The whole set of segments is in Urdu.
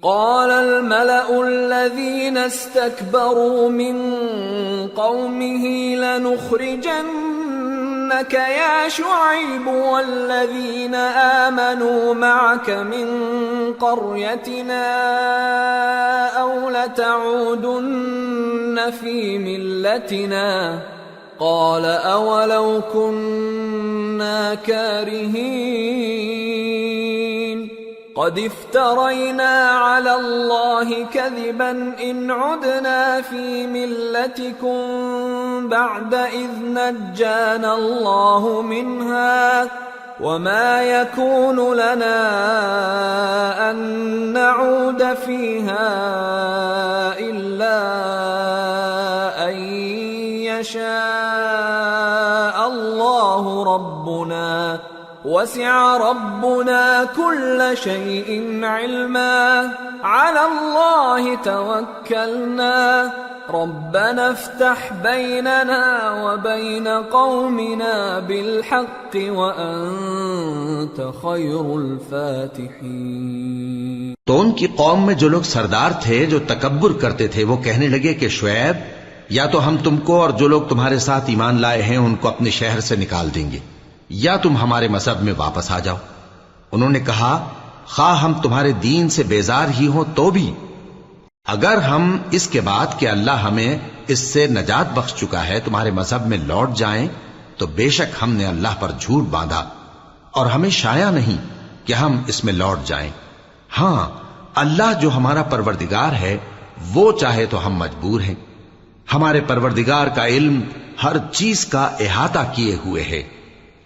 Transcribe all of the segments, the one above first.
قال الملأ الذين استكبروا من قومه لنخرجنك يا شعيب والذين آمنوا معك من قريتنا أو لتعودن في ملتنا قال أولو كنا كارهين قد افترينا على الله كذبا إن عدنا في ملتكم بعد إذ نجانا الله منها وما يكون لنا أن نعود فيها إلا أن يشاء الله ربنا وسع ربنا كل شيء علما على الله توكلنا ربنا افتح بيننا وبين قومنا بالحق وأنت خير الفاتحين۔ تو ان کی قوم میں جو لوگ سردار تھے جو تکبر کرتے تھے وہ کہنے لگے کہ شعیب یا تو ہم تم کو اور جو لوگ تمہارے ساتھ ایمان لائے ہیں ان کو اپنے شہر سے نکال دیں گے یا تم ہمارے مذہب میں واپس آ جاؤ۔ انہوں نے کہا خواہ ہم تمہارے دین سے بیزار ہی ہوں تو بھی اگر ہم اس کے بعد کہ اللہ ہمیں اس سے نجات بخش چکا ہے تمہارے مذہب میں لوٹ جائیں تو بے شک ہم نے اللہ پر جھوٹ باندھا اور ہمیں شایع نہیں کہ ہم اس میں لوٹ جائیں۔ ہاں اللہ جو ہمارا پروردگار ہے وہ چاہے تو ہم مجبور ہیں۔ ہمارے پروردگار کا علم ہر چیز کا احاطہ کیے ہوئے ہے۔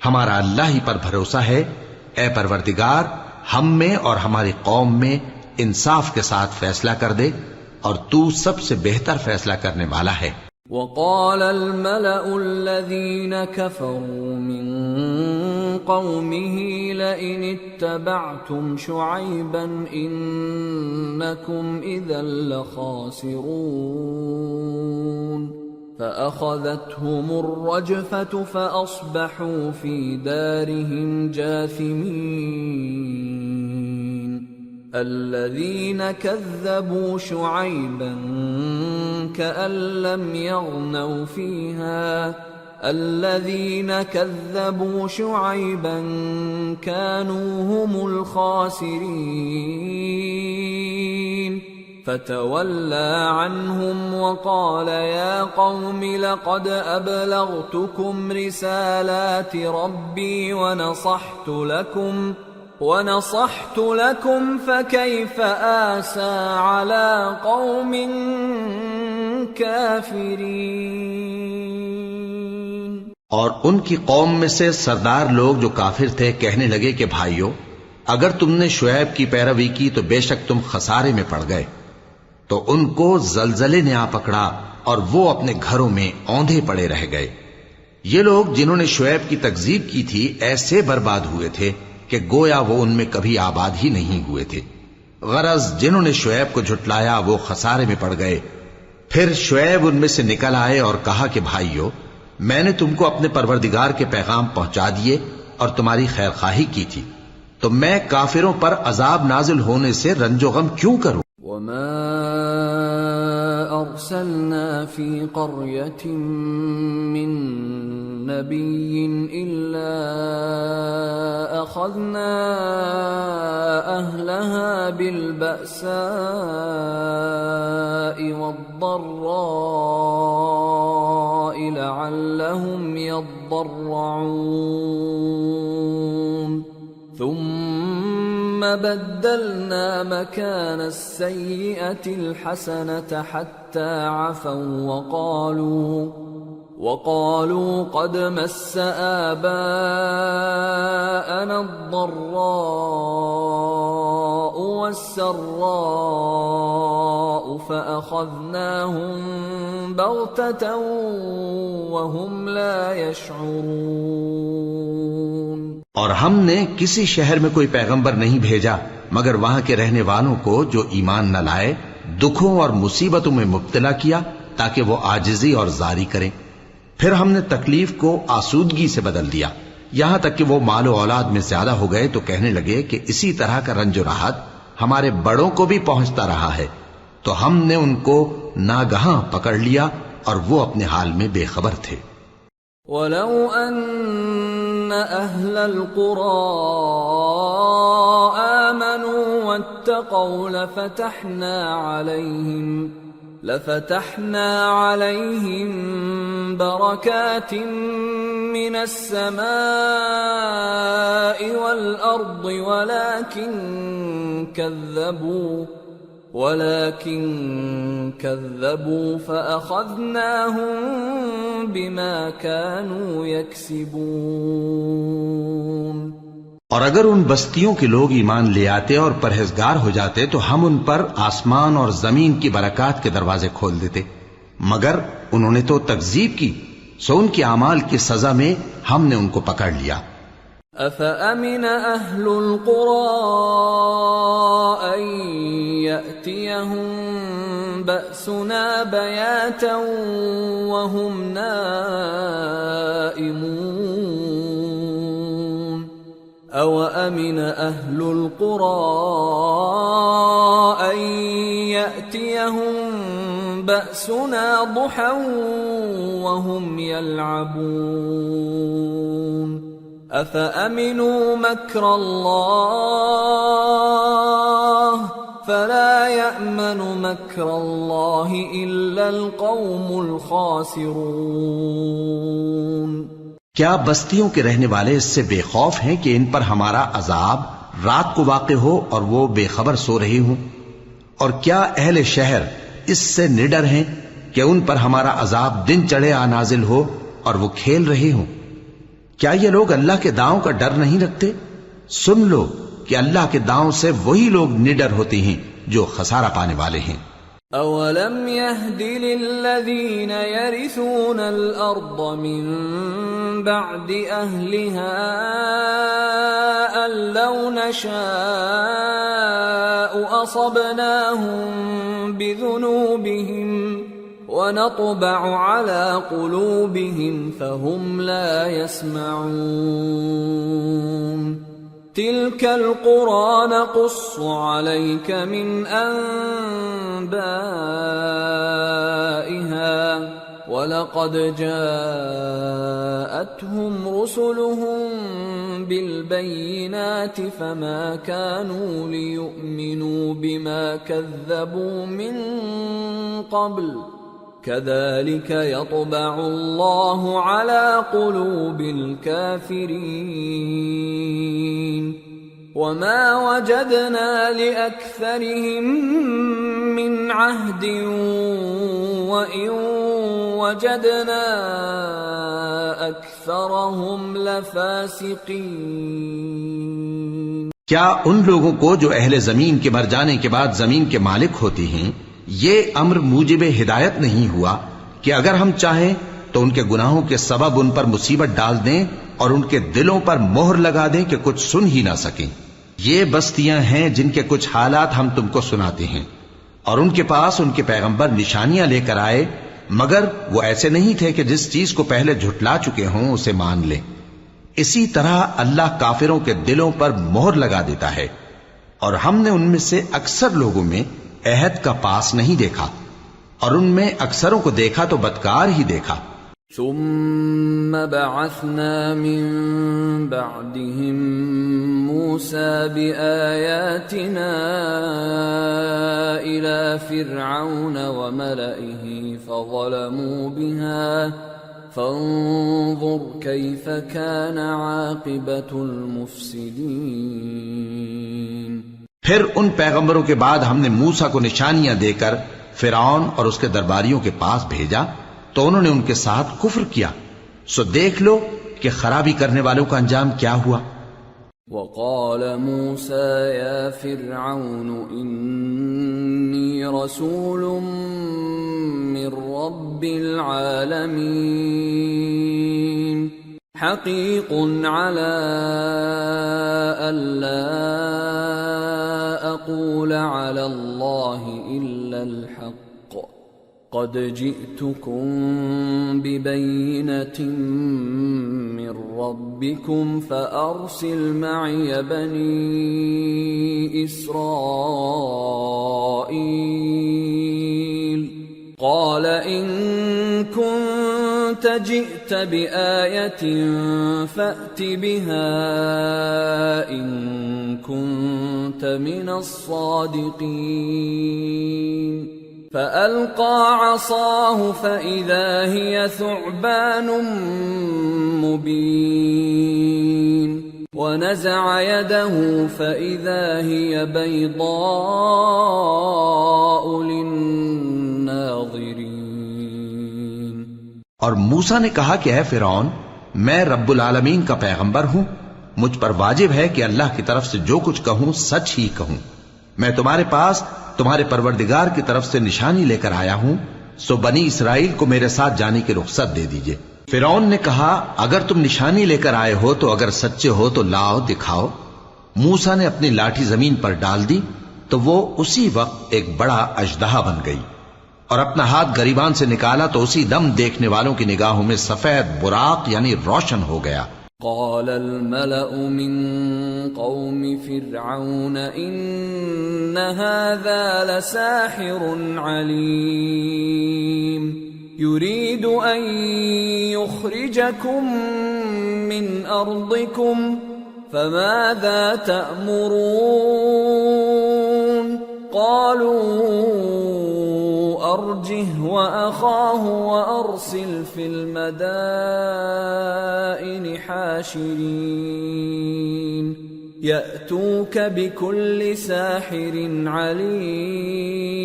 ہمارا اللہ ہی پر بھروسہ ہے۔ اے پروردگار ہم میں اور ہماری قوم میں انصاف کے ساتھ فیصلہ کر دے اور تو سب سے بہتر فیصلہ کرنے والا ہے۔ وقال الملأ الذين كفروا من قومه لئن اتبعتم شعيبا إنكم إذا لخاسرون فأخذتهم الرجفة فأصبحوا في دارهم جاثمين الذين كذبوا شعيبا كأن لم يغنوا فيها الذين كذبوا شعيبا كانوا هم الخاسرين فتولى عنهم وقال يا قوم لقد أبلغتكم رسالات ربي ونصحت لكم فكيف آسى على قوم كافرين۔ اور ان کی قوم میں سے سردار لوگ جو کافر تھے کہنے لگے کہ بھائیو اگر تم نے شعیب کی پیروی کی تو بے شک تم خسارے میں پڑ گئے۔ تو ان کو زلزلے نے آ پکڑا اور وہ اپنے گھروں میں اوندھے پڑے رہ گئے۔ یہ لوگ جنہوں نے شعیب کی تکذیب کی تھی ایسے برباد ہوئے تھے کہ گویا وہ ان میں کبھی آباد ہی نہیں ہوئے تھے۔ غرض جنہوں نے شعیب کو جھٹلایا وہ خسارے میں پڑ گئے۔ پھر شعیب ان میں سے نکل آئے اور کہا کہ بھائیو میں نے تم کو اپنے پروردگار کے پیغام پہنچا دیے اور تمہاری خیر خواہی کی تھی، تو میں کافروں پر عذاب نازل ہونے سے رنج و غم کیوں کروں؟ وما أرسلنا في قرية من نبي إلا أخذنا أهلها بالبأساء والضراء لعلهم يضرعون ثم بدلنا مكان السيئة الحسنة حتى عفوا وقالوا قد مس آباءنا الضراء والسراء فأخذناهم بغتة وهم لا يشعرون۔ اور ہم نے کسی شہر میں کوئی پیغمبر نہیں بھیجا مگر وہاں کے رہنے والوں کو جو ایمان نہ لائے دکھوں اور مصیبتوں میں مبتلا کیا تاکہ وہ عاجزی اور زاری کریں۔ پھر ہم نے تکلیف کو آسودگی سے بدل دیا یہاں تک کہ وہ مال و اولاد میں زیادہ ہو گئے تو کہنے لگے کہ اسی طرح کا رنج و راحت ہمارے بڑوں کو بھی پہنچتا رہا ہے، تو ہم نے ان کو ناگہاں پکڑ لیا اور وہ اپنے حال میں بے خبر تھے۔ وَلَوْ أَنَّ أَهْلَ الْقُرَىٰ آمَنُوا وَاتَّقَوْا لَفَتَحْنَا عَلَيْهِم بَرَكَاتٍ مِّنَ السَّمَاءِ وَالْأَرْضِ ولكن كذبوا فأخذناهم بما كانوا يكسبون۔ اور اگر ان بستیوں کے لوگ ایمان لے آتے اور پرہیزگار ہو جاتے تو ہم ان پر آسمان اور زمین کی برکات کے دروازے کھول دیتے، مگر انہوں نے تو تکذیب کی، سو ان کے اعمال کی سزا میں ہم نے ان کو پکڑ لیا۔ أَفَأَمِنَ أَهْلُ الْقُرَىٰ أَن يَأْتِيَهُم بَأْسُنَا بَيَاتًا وَهُمْ نَائِمُونَ أَوَأَمِنَ أَهْلُ الْقُرَىٰ أَن يَأْتِيَهُم بَأْسُنَا ضُحًى وَهُمْ يَلْعَبُونَ أَفَأَمِنُوا مَكْرَ اللَّهِ فَلَا يَأْمَنُ مَكْرَ اللَّهِ إِلَّا الْقَوْمُ الْخَاسِرُونَ۔ کیا بستیوں کے رہنے والے اس سے بے خوف ہیں کہ ان پر ہمارا عذاب رات کو واقع ہو اور وہ بے خبر سو رہے ہوں؟ اور کیا اہل شہر اس سے نڈر ہیں کہ ان پر ہمارا عذاب دن چڑھے آ نازل ہو اور وہ کھیل رہے ہوں؟ کیا یہ لوگ اللہ کے داؤں کا ڈر نہیں رکھتے؟ سن لو کہ اللہ کے داؤں سے وہی لوگ نڈر ہوتے ہیں جو خسارہ پانے والے ہیں۔ أَوَلَمْ يَهْدِ لِلَّذِينَ يَرِثُونَ الْأَرْضَ مِن بَعْدِ أَهْلِهَا أَن لَّوْ نَشَاءُ أَصَبْنَاهُم بِذُنُوبِهِمْ وَنَطْبَعُ عَلَى قُلُوبِهِمْ فَهُمْ لَا يَسْمَعُونَ تِلْكَ الْقُرَىٰ نَقُصُّ عَلَيْكَ مِنْ أَنبَائِهَا وَلَقَدْ جَاءَتْهُمْ رُسُلُهُم بِالْبَيِّنَاتِ فَمَا كَانُوا لِيُؤْمِنُوا بِمَا كَذَّبُوا مِن قَبْلُ كَذَلِكَ يَطْبَعُ اللَّهُ عَلَى قُلُوبِ الْكَافِرِينَ وَمَا وَجَدْنَا لِأَكْثَرِهِم مِّنْ عَهْدٍ وَإِن وَجَدْنَا أَكْثَرَهُمْ لَفَاسِقِينَ۔ کیا ان لوگوں کو جو اہل زمین کے مر جانے کے بعد زمین کے مالک ہوتے ہیں یہ امر موجب ہدایت نہیں ہوا کہ اگر ہم چاہیں تو ان کے گناہوں کے سبب ان پر مصیبت ڈال دیں اور ان کے دلوں پر مہر لگا دیں کہ کچھ سن ہی نہ سکیں؟ یہ بستیاں ہیں جن کے کچھ حالات ہم تم کو سناتے ہیں، اور ان کے پاس ان کے پیغمبر نشانیاں لے کر آئے، مگر وہ ایسے نہیں تھے کہ جس چیز کو پہلے جھٹلا چکے ہوں اسے مان لیں۔ اسی طرح اللہ کافروں کے دلوں پر مہر لگا دیتا ہے، اور ہم نے ان میں سے اکثر لوگوں میں عہد کا پاس نہیں دیکھا، اور ان میں اکثروں کو دیکھا تو بدکار ہی دیکھا۔ ثم بعثنا من بعدهم موسى بآياتنا إلى فرعون وملئه فظلموا بها فانظر كيف كان عاقبة المفسدين۔ پھر ان پیغمبروں کے بعد ہم نے موسیٰ کو نشانیاں دے کر فرعون اور اس کے درباریوں کے پاس بھیجا تو انہوں نے ان کے ساتھ کفر کیا، سو دیکھ لو کہ خرابی کرنے والوں کا انجام کیا ہوا۔ وقال موسى يا فرعون إني رسول من رب العالمين حقيق على ألا أقول على الله إلا الحق قد جئتكم ببينة من ربكم فأرسل معي بني إسرائيل قال إن كنت جئت بآية فأت بها إن كنت من الصادقين فألقى عصاه فإذا هي ثعبان مبين ونزع يده فإذا هي بيضاء للناظرين. اور موسیٰ نے کہا کہ اے فرعون، میں رب العالمین کا پیغمبر ہوں، مجھ پر واجب ہے کہ اللہ کی طرف سے جو کچھ کہوں سچ ہی کہوں. میں تمہارے پاس تمہارے پروردگار کی طرف سے نشانی لے کر آیا ہوں، سو بنی اسرائیل کو میرے ساتھ جانے کی رخصت دے دیجئے. فرعون نے کہا اگر تم نشانی لے کر آئے ہو تو اگر سچے ہو تو لاؤ دکھاؤ. موسیٰ نے اپنی لاٹھی زمین پر ڈال دی تو وہ اسی وقت ایک بڑا اژدہا بن گئی، اور اپنا ہاتھ گریبان سے نکالا تو اسی دم دیکھنے والوں کی نگاہوں میں سفید براق یعنی روشن ہو گیا. قال الملأ من قوم فرعون إن هذا لساحر عليم يريد أن يخرجكم من أرضكم فماذا تأمرون قالوا أرجه وأخاه وأرسل في المدائن حاشرين يأتوك بكل ساحر عليم.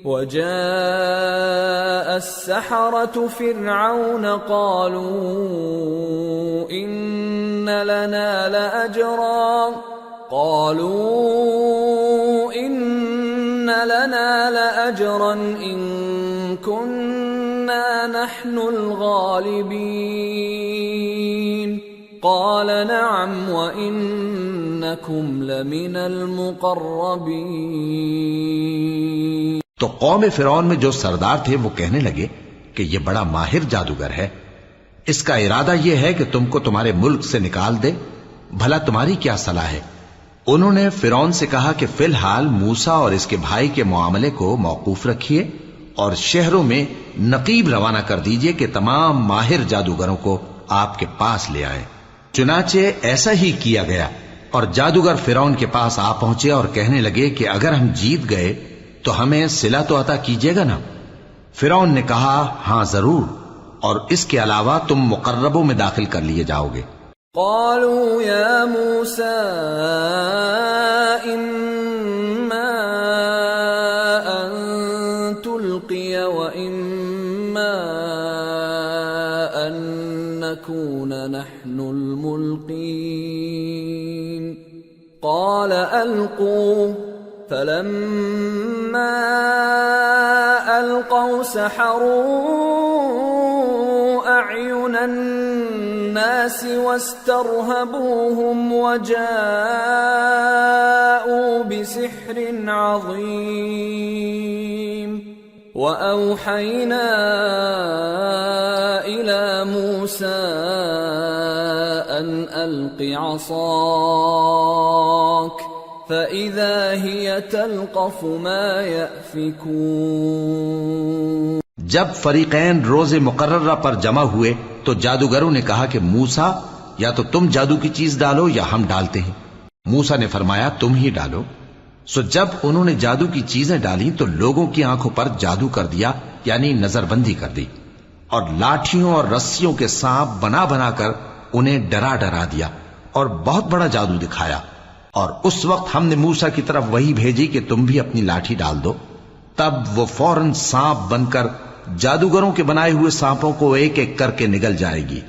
وجاء السحرة فرعون قالوا إن لنا لأجرا إن كنا نحن الغالبين قال نعم وإنكم لمن المقربين. تو قوم فرعون میں جو سردار تھے وہ کہنے لگے کہ یہ بڑا ماہر جادوگر ہے، اس کا ارادہ یہ ہے کہ تم کو تمہارے ملک سے نکال دے، بھلا تمہاری کیا صلاح ہے؟ انہوں نے فرعون سے کہا کہ فی الحال موسیٰ اور اس کے بھائی کے معاملے کو موقوف رکھیے اور شہروں میں نقیب روانہ کر دیجئے کہ تمام ماہر جادوگروں کو آپ کے پاس لے آئیں. چنانچہ ایسا ہی کیا گیا، اور جادوگر فرعون کے پاس آ پہنچے اور کہنے لگے کہ اگر ہم جیت گئے تو ہمیں صلہ تو عطا کیجیے گا نا؟ فرعون نے کہا ہاں ضرور، اور اس کے علاوہ تم مقربوں میں داخل کر لیے جاؤ گے. قالوا يا موسى إما أن تلقي وإما أن نكون نحن الملقين قال ألقوا فلما ألقوا سحروا أعين الناس واسترهبوهم وجاءوا بسحر عظيم. وأوحينا إلى موسى أن ألق عصاك فإذا هي تلقف ما يأفكون. جب فریقین روز مقررہ پر جمع ہوئے تو جادوگروں نے کہا کہ موسیٰ یا تو تم جادو کی چیز ڈالو یا ہم ڈالتے ہیں. موسیٰ نے فرمایا تم ہی ڈالو. سو جب انہوں نے جادو کی چیزیں ڈالی تو لوگوں کی آنکھوں پر جادو کر دیا یعنی نظر بندی کر دی، اور لاٹھیوں اور رسیوں کے سانپ بنا بنا کر انہیں ڈرا ڈرا دیا اور بہت بڑا جادو دکھایا. اور اس وقت ہم نے موسیٰ کی طرف وہی بھیجی کہ تم بھی اپنی لاٹھی ڈال دو. تب وہ فوراً سانپ بن کر جادوگروں کے بنائے ہوئے سانپوں کو ایک ایک کر کے نگل جائے گی.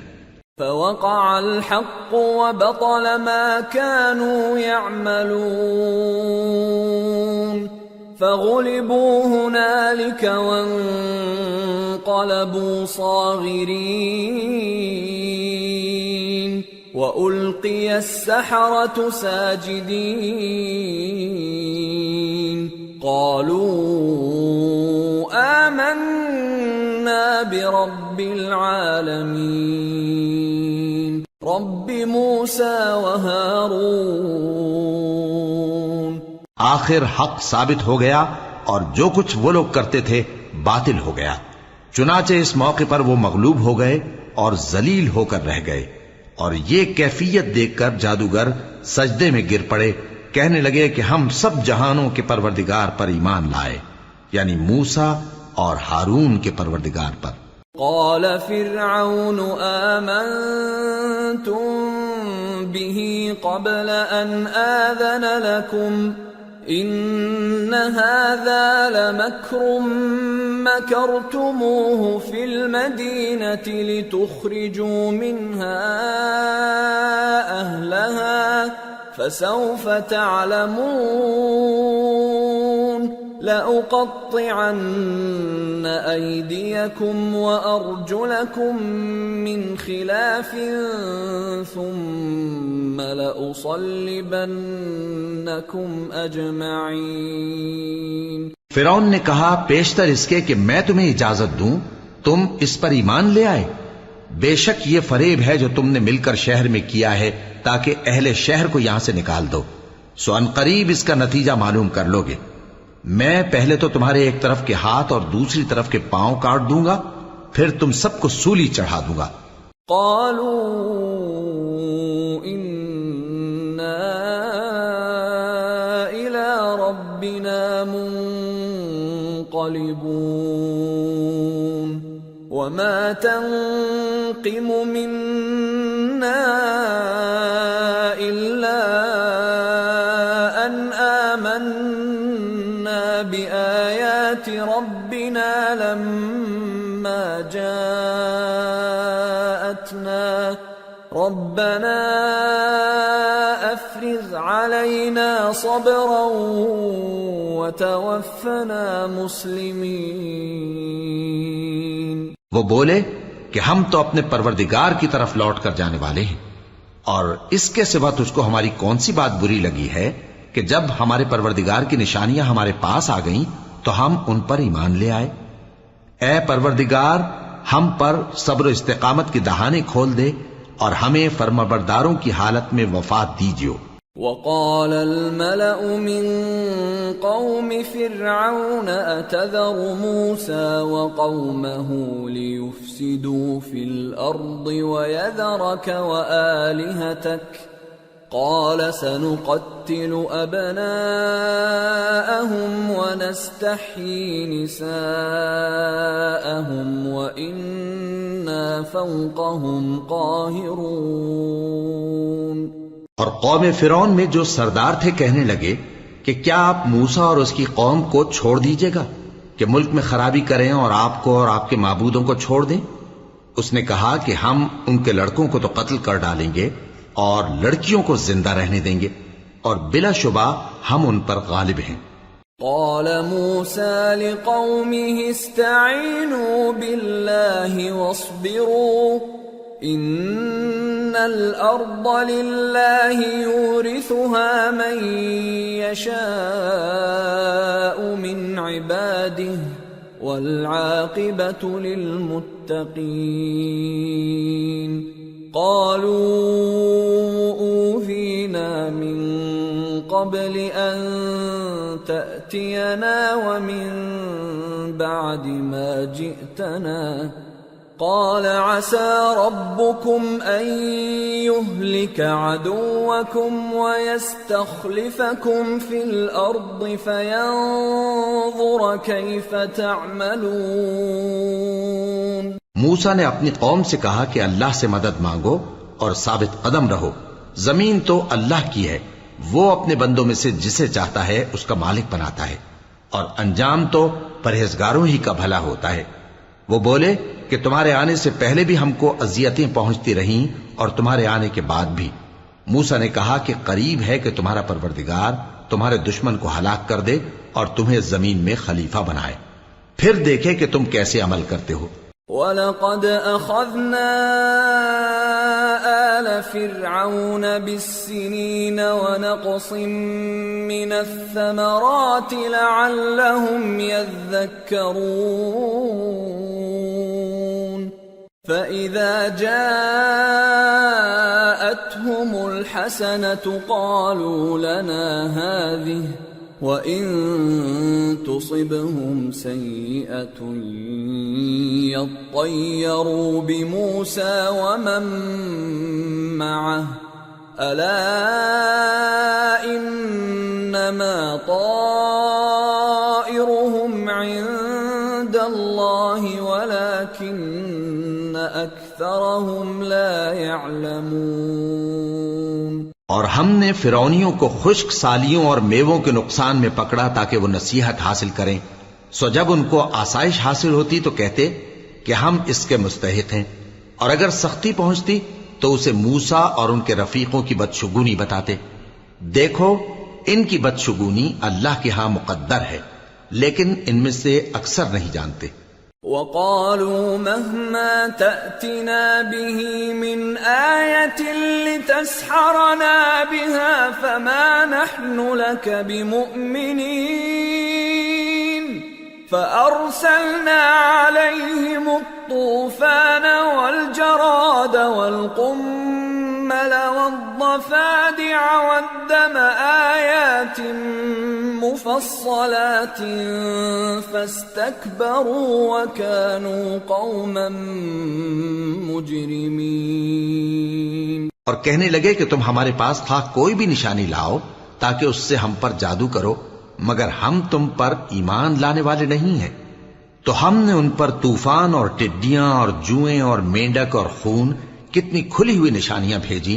فوقع الحق وبطل ما كانوا يعملون فغلبوا هنالك وانقلبوا صاغرين وألقي السحرة ساجدين قالوا رب العالمين رب موسى وهارون. آخر حق ثابت ہو گیا اور جو کچھ وہ لوگ کرتے تھے باطل ہو گیا. چنانچہ اس موقع پر وہ مغلوب ہو گئے اور ذلیل ہو کر رہ گئے، اور یہ کیفیت دیکھ کر جادوگر سجدے میں گر پڑے، کہنے لگے کہ ہم سب جہانوں کے پروردگار پر ایمان لائے، یعنی موسیٰ اور ہارون کے پروردگار پر. قال فرعون آمنتم به قبل أن آذن لكم إن هذا لمكر مكرتموه في المدينة لتخرجوا منها أهلها فسوف تعلمون لأقطعن أيديكم وأرجلكم من خلاف ثم لأصلبنكم أجمعين. فرعون نے کہا پیشتر اس کے کہ میں تمہیں اجازت دوں تم اس پر ایمان لے آئے. بے شک یہ فریب ہے جو تم نے مل کر شہر میں کیا ہے تاکہ اہل شہر کو یہاں سے نکال دو، سو ان قریب اس کا نتیجہ معلوم کر لو گے. میں پہلے تو تمہارے ایک طرف کے ہاتھ اور دوسری طرف کے پاؤں کاٹ دوں گا، پھر تم سب کو سولی چڑھا دوں گا. قالوا إنا إلى ربنا منقلبون وما تنقم منا إلا أن آمنا بآيات ربنا لما جاءتنا ربنا أفرغ علينا صبرا وتوفنا مسلمين. وہ بولے کہ ہم تو اپنے پروردگار کی طرف لوٹ کر جانے والے ہیں، اور اس کے سوا تجھ کو ہماری کون سی بات بری لگی ہے کہ جب ہمارے پروردگار کی نشانیاں ہمارے پاس آ گئیں تو ہم ان پر ایمان لے آئے. اے پروردگار ہم پر صبر و استقامت کی دہانے کھول دے اور ہمیں فرمانبرداروں کی حالت میں وفات دیجیو. وقال الملأ من قوم فرعون أتذر موسى وقومه ليفسدوا في الأرض ويذرك وآلهتك قال سنقتل أبناءهم ونستحيي نساءهم وإنا فوقهم قاهرون. اور قوم فرعون میں جو سردار تھے کہنے لگے کہ کیا آپ موسیٰ اور اس کی قوم کو چھوڑ دیجیے گا کہ ملک میں خرابی کریں اور آپ کو اور آپ کے معبودوں کو چھوڑ دیں؟ اس نے کہا کہ ہم ان کے لڑکوں کو تو قتل کر ڈالیں گے اور لڑکیوں کو زندہ رہنے دیں گے، اور بلا شبہ ہم ان پر غالب ہیں. قال موسى لقومه استعينوا بالله واصبروا إن الأرض لله يورثها من يشاء من عباده والعاقبة للمتقين. قالوا أوذينا من قبل أن تأتينا ومن بعد ما جئتنا قال عسى ربكم أن يهلك عدوكم ويستخلفكم في الأرض فينظر كيف تعملون. موسیٰ نے اپنی قوم سے کہا کہ اللہ سے مدد مانگو اور ثابت قدم رہو. زمین تو اللہ کی ہے، وہ اپنے بندوں میں سے جسے چاہتا ہے اس کا مالک بناتا ہے، اور انجام تو پرہیزگاروں ہی کا بھلا ہوتا ہے. وہ بولے کہ تمہارے آنے سے پہلے بھی ہم کو اذیتیں پہنچتی رہیں اور تمہارے آنے کے بعد بھی. موسیٰ نے کہا کہ قریب ہے کہ تمہارا پروردگار تمہارے دشمن کو ہلاک کر دے اور تمہیں زمین میں خلیفہ بنائے، پھر دیکھے کہ تم کیسے عمل کرتے ہو. وَلَقَدْ أَخَذْنَا آلَ فِرْعَوْنَ بِالسِّنِينَ وَنَقْصٍ مِّنَ الثَّمَرَاتِ لَعَلَّهُمْ يَذَّكَّرُونَ. فإذا جاءتهم الحسنة قالوا لنا هذه وإن تصبهم سيئة يطيروا بموسى ومن معه ألا إنما طائرهم عند الله ولكن أكثرهم لا يعلمون۔ اور ہم نے فرعونیوں کو خشک سالیوں اور میووں کے نقصان میں پکڑا تاکہ وہ نصیحت حاصل کریں، سو جب ان کو آسائش حاصل ہوتی تو کہتے کہ ہم اس کے مستحق ہیں، اور اگر سختی پہنچتی تو اسے موسیٰ اور ان کے رفیقوں کی بدشگونی بتاتے۔ دیکھو ان کی بدشگونی اللہ کے ہاں مقدر ہے، لیکن ان میں سے اکثر نہیں جانتے۔ وقالوا مهما تأتنا به من آية لتسحرنا بها فما نحن لك بمؤمنين فأرسلنا عليهم الطوفان والجراد والقمل والضفادع والدم آيات مفصلات فاستكبروا وكانوا قوما مجرمين۔ اور کہنے لگے کہ تم ہمارے پاس خواہ کوئی بھی نشانی لاؤ تاکہ اس سے ہم پر جادو کرو، مگر ہم تم پر ایمان لانے والے نہیں ہیں، تو ہم نے ان پر طوفان اور ٹڈیاں اور جوئیں اور مینڈک اور خون کتنی کھلی ہوئی نشانیاں بھیجی،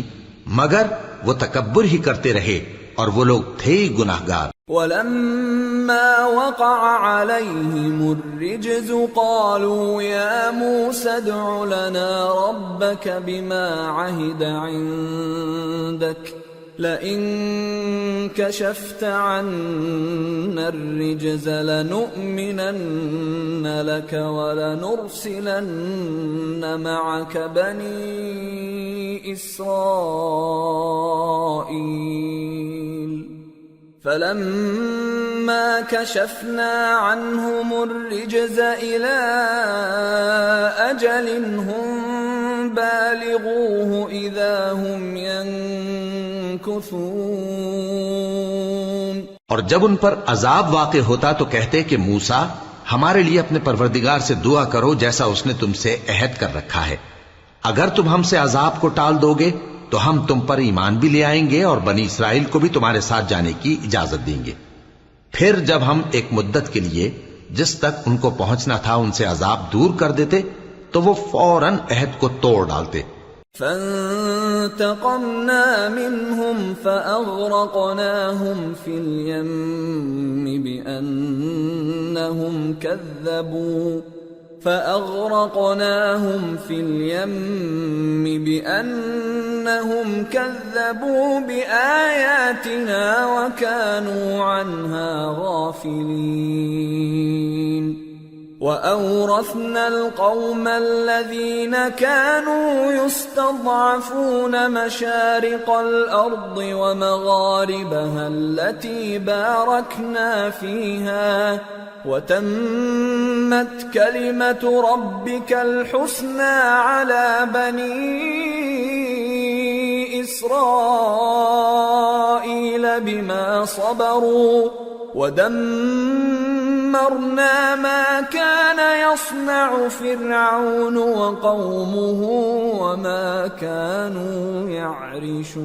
مگر وہ تکبر ہی کرتے رہے اور وہ لوگ تھے گناہگار۔ وَلَمَّا وَقَعَ عَلَيْهِمُ الرِّجْزُ قَالُوا يَا مُوسَى ادْعُ لَنَا رَبَّكَ بِمَا عَهِدَ عِندَكَ لَئِن كَشَفْتَ عَنَّا الرِّجْزَ لَنُؤْمِنَنَّ لَكَ وَلَنُرْسِلَنَّ مَعَكَ بَنِي إِسْرَائِيلَ فَلَمَّا كَشَفْنَا عَنْهُمُ الرِّجْزَ إِلَى أَجَلٍ هُمْ بَالِغُوهُ إِذَا هُمْ يَنكُثُونَ۔ اور جب ان پر عذاب واقع ہوتا تو کہتے کہ موسیٰ ہمارے لیے اپنے پروردگار سے دعا کرو جیسا اس نے تم سے عہد کر رکھا ہے، اگر تم ہم سے عذاب کو ٹال دو گے تو ہم تم پر ایمان بھی لے آئیں گے اور بنی اسرائیل کو بھی تمہارے ساتھ جانے کی اجازت دیں گے۔ پھر جب ہم ایک مدت کے لیے جس تک ان کو پہنچنا تھا ان سے عذاب دور کر دیتے تو وہ فوراً عہد کو توڑ ڈالتے۔ فانتقمنا منهم فأغرقناهم في اليم بأنهم كذبوا بآياتنا وكانوا عنها غافلين وأورثنا القوم الذين كانوا يستضعفون مشارق الأرض ومغاربها التي باركنا فيها وتمت كلمة ربك الحسنى على بني إسرائيل بما صبروا ودمرنا ما كان يصنع فرعون وقومه وما كانوا يعرشون۔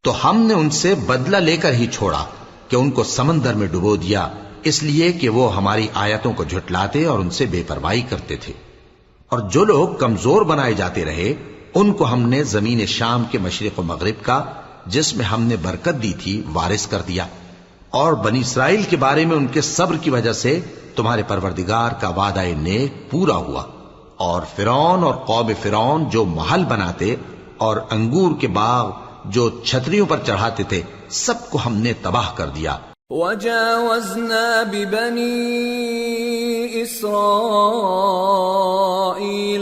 تو ہم نے ان سے بدلہ لے کر ہی چھوڑا کہ ان کو سمندر میں ڈبو دیا، اس لیے کہ وہ ہماری آیتوں کو جھٹلاتے اور ان سے بے پرواہی کرتے تھے۔ اور جو لوگ کمزور بنائے جاتے رہے ان کو ہم نے زمین شام کے مشرق و مغرب کا جس میں ہم نے برکت دی تھی وارث کر دیا، اور بنی اسرائیل کے بارے میں ان کے صبر کی وجہ سے تمہارے پروردگار کا وعدہ نیک پورا ہوا۔ اور فرعون اور قوم فرعون جو محل بناتے اور انگور کے باغ جو چھتریوں پر چڑھاتے تھے سب کو ہم نے تباہ کر دیا۔ وَجَاوَزْنَا بِبَنِي إِسْرَائِيلَ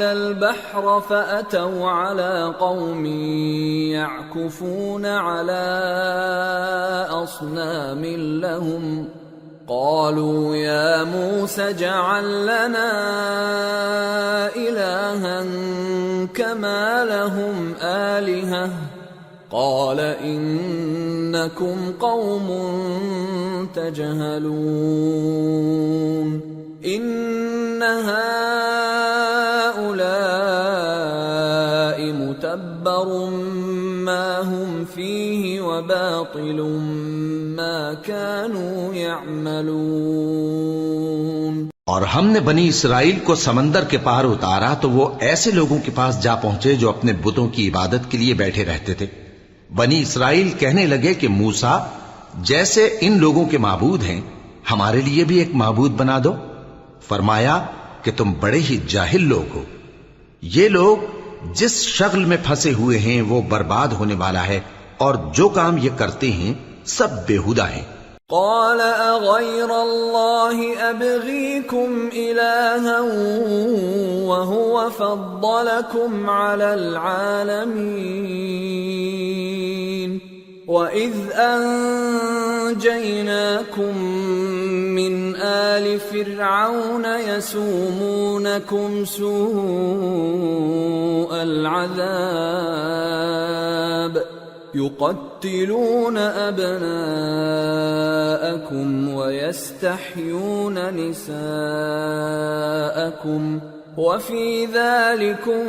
الْبَحْرَ فَأَتَوْا عَلَى قَوْمٍ يَعْكُفُونَ عَلَى أَصْنَامٍ لَهُمْ قالوا يا موسى اجعل لنا إلها كما لهم آلهة قال إنكم قوم تجهلون إن هؤلاء متبر ما هم فيه وباطل ما كانوا يعملون۔ اور ہم نے بنی اسرائیل کو سمندر کے پار اتارا تو وہ ایسے لوگوں کے پاس جا پہنچے جو اپنے بتوں کی عبادت کے لیے بیٹھے رہتے تھے۔ بنی اسرائیل کہنے لگے کہ موسیٰ جیسے ان لوگوں کے معبود ہیں ہمارے لیے بھی ایک معبود بنا دو۔ فرمایا کہ تم بڑے ہی جاہل لوگ ہو، یہ لوگ جس شغل میں پھنسے ہوئے ہیں وہ برباد ہونے والا ہے، اور جو کام یہ کرتے ہیں سب بےہودہ ہیں۔ قال اغير الله ابغيكم الها وهو فضلكم على العالمين واذ انجيناكم من آل فرعون يسومونكم سوء العذاب يقتلون أبناءكم ويستحيون نساءكم وفي ذلكم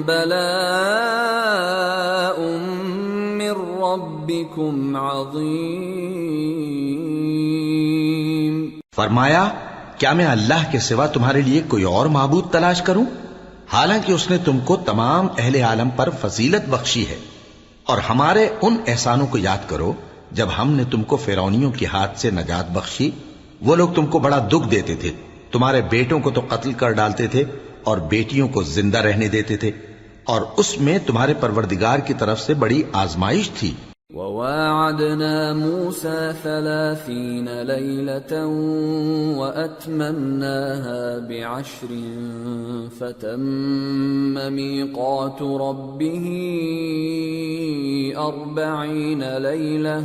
بلاء من ربكم عظيم۔ فرمایا کیا میں اللہ کے سوا تمہارے لیے کوئی اور معبود تلاش کروں، حالانکہ اس نے تم کو تمام اہل عالم پر فضیلت بخشی ہے۔ اور ہمارے ان احسانوں کو یاد کرو جب ہم نے تم کو فرعونیوں کے ہاتھ سے نجات بخشی۔ وہ لوگ تم کو بڑا دکھ دیتے تھے، تمہارے بیٹوں کو تو قتل کر ڈالتے تھے اور بیٹیوں کو زندہ رہنے دیتے تھے، اور اس میں تمہارے پروردگار کی طرف سے بڑی آزمائش تھی۔ وواعدنا موسى 30 ليلة وأتممناها ب10 فتم ميقات ربه 40 ليلة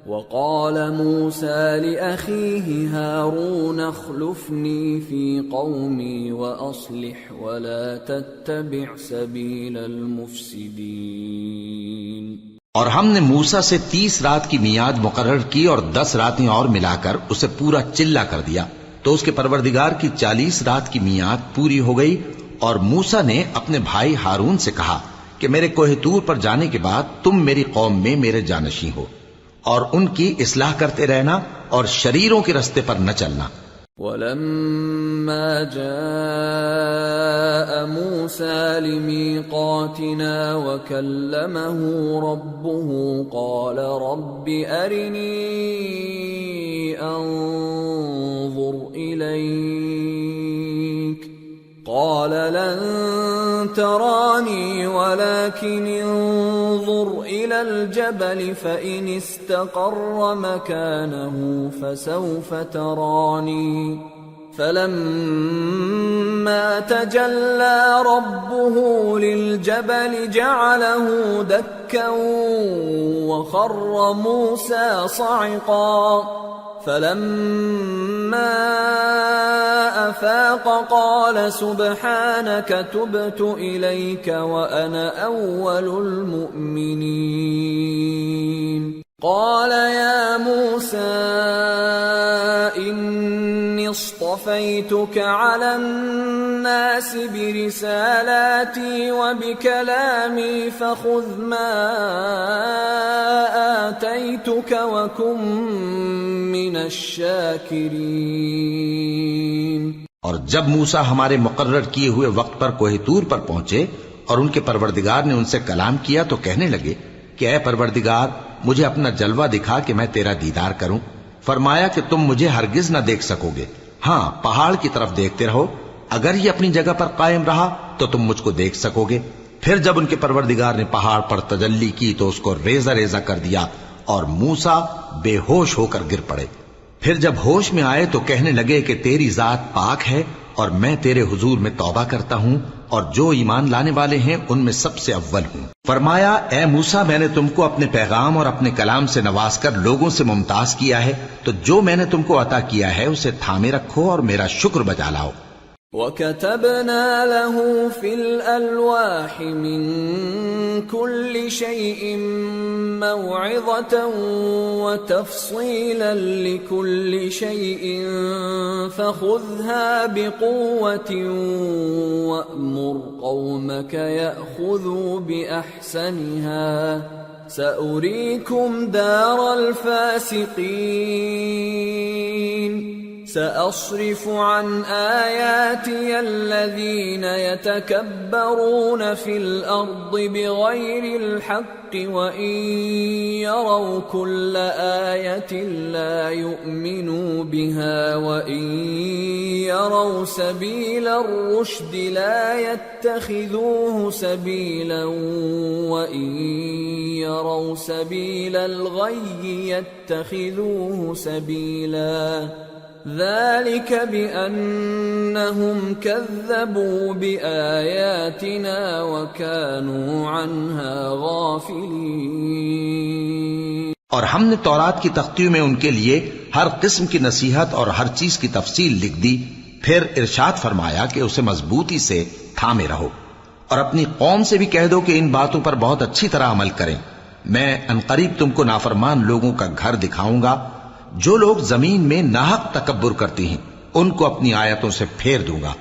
وقال موسى لأخيه هارون اخلفني في قومي وأصلح ولا تتبع سبيل المفسدين۔ اور ہم نے موسیٰ سے 30 رات کی میعاد مقرر کی اور 10 راتیں اور ملا کر اسے پورا چلہ کر دیا، تو اس کے پروردگار کی 40 رات کی میعاد پوری ہو گئی۔ اور موسیٰ نے اپنے بھائی ہارون سے کہا کہ میرے کوہ طور پر جانے کے بعد تم میری قوم میں میرے جانشین ہو، اور ان کی اصلاح کرتے رہنا اور شریروں کے رستے پر نہ چلنا۔ وَلَمَّا جَاءَ مُوسَى لِمِيقَاتِنَا وَكَلَّمَهُ رَبُّهُ قَالَ رَبِّ أَرِنِي أَنظُرْ إِلَيْكَ قَالَ لَن تَرَانِي وَلَكِنِ انظُرْ إِلَى الْجَبَلِ فَإِنِ اسْتَقَرَّ مَكَانَهُ فَسَوْفَ تَرَانِي فَلَمَّا تَجَلَّى رَبُّهُ لِلْجَبَلِ جَعَلَهُ دَكًّا وَخَرَّ مُوسَى صَعِقًا فَلَمَّا أَفَاقَ قَالَ سُبْحَانَكَ تُبْتُ إِلَيْكَ وَأَنَا أَوَّلُ الْمُؤْمِنِينَ۔ قَالَ يَا مُوسَى إِنِّي اصْطَفَيْتُكَ عَلَى النَّاسِ بِرِسَالَاتِي وَبِكَلَامِي فَخُذْ مَا آتَيْتُكَ وَكُن مِّنَ الشَّاكِرِينَ۔ اور جب موسیٰ ہمارے مقرر کیے ہوئے وقت پر کوہ طور پر پہنچے اور ان کے پروردگار نے ان سے کلام کیا تو کہنے لگے کہ اے پروردگار مجھے اپنا جلوہ دکھا کہ میں تیرا دیدار کروں۔ فرمایا کہ تم مجھے ہرگز نہ دیکھ سکو گے، ہاں پہاڑ کی طرف دیکھتے رہو، اگر یہ اپنی جگہ پر قائم رہا تو تم مجھ کو دیکھ سکو گے۔ پھر جب ان کے پروردگار نے پہاڑ پر تجلی کی تو اس کو ریزہ ریزہ کر دیا اور موسیٰ بے ہوش ہو کر گر پڑے۔ پھر جب ہوش میں آئے تو کہنے لگے کہ تیری ذات پاک ہے اور میں تیرے حضور میں توبہ کرتا ہوں اور جو ایمان لانے والے ہیں ان میں سب سے اول ہوں۔ فرمایا اے موسیٰ، میں نے تم کو اپنے پیغام اور اپنے کلام سے نواز کر لوگوں سے ممتاز کیا ہے، تو جو میں نے تم کو عطا کیا ہے اسے تھامے رکھو اور میرا شکر بجا لاؤ۔ وَكَتَبْنَا لَهُ فِي الْأَلْوَاحِ مِنْ كُلِّ شَيْءٍ مَوْعِظَةً وَتَفْصِيلًا لِكُلِّ شَيْءٍ فَخُذْهَا بِقُوَّةٍ وَأْمُرْ قَوْمَكَ يَأْخُذُوا بِأَحْسَنِهَا سَأُرِيكُمْ دَارَ الْفَاسِقِينَ سأصرف عن آياتي الذين يتكبرون في الأرض بغير الحق وإن يروا كل آية لا يؤمنوا بها وإن يروا سبيل الرشد لا يتخذوه سبيلا وإن يروا سبيل الغي يتخذوه سبيلا ذلك بأنهم كذبوا بآياتنا وكانوا عنها غافلين۔ اور ہم نے تورات کی تختیوں میں ان کے لیے ہر قسم کی نصیحت اور ہر چیز کی تفصیل لکھ دی، پھر ارشاد فرمایا کہ اسے مضبوطی سے تھامے رہو اور اپنی قوم سے بھی کہہ دو کہ ان باتوں پر بہت اچھی طرح عمل کریں۔ میں عنقریب تم کو نافرمان لوگوں کا گھر دکھاؤں گا۔ جو لوگ زمین میں ناحق تکبر کرتی ہیں ان کو اپنی آیتوں سے پھیر دوں گا۔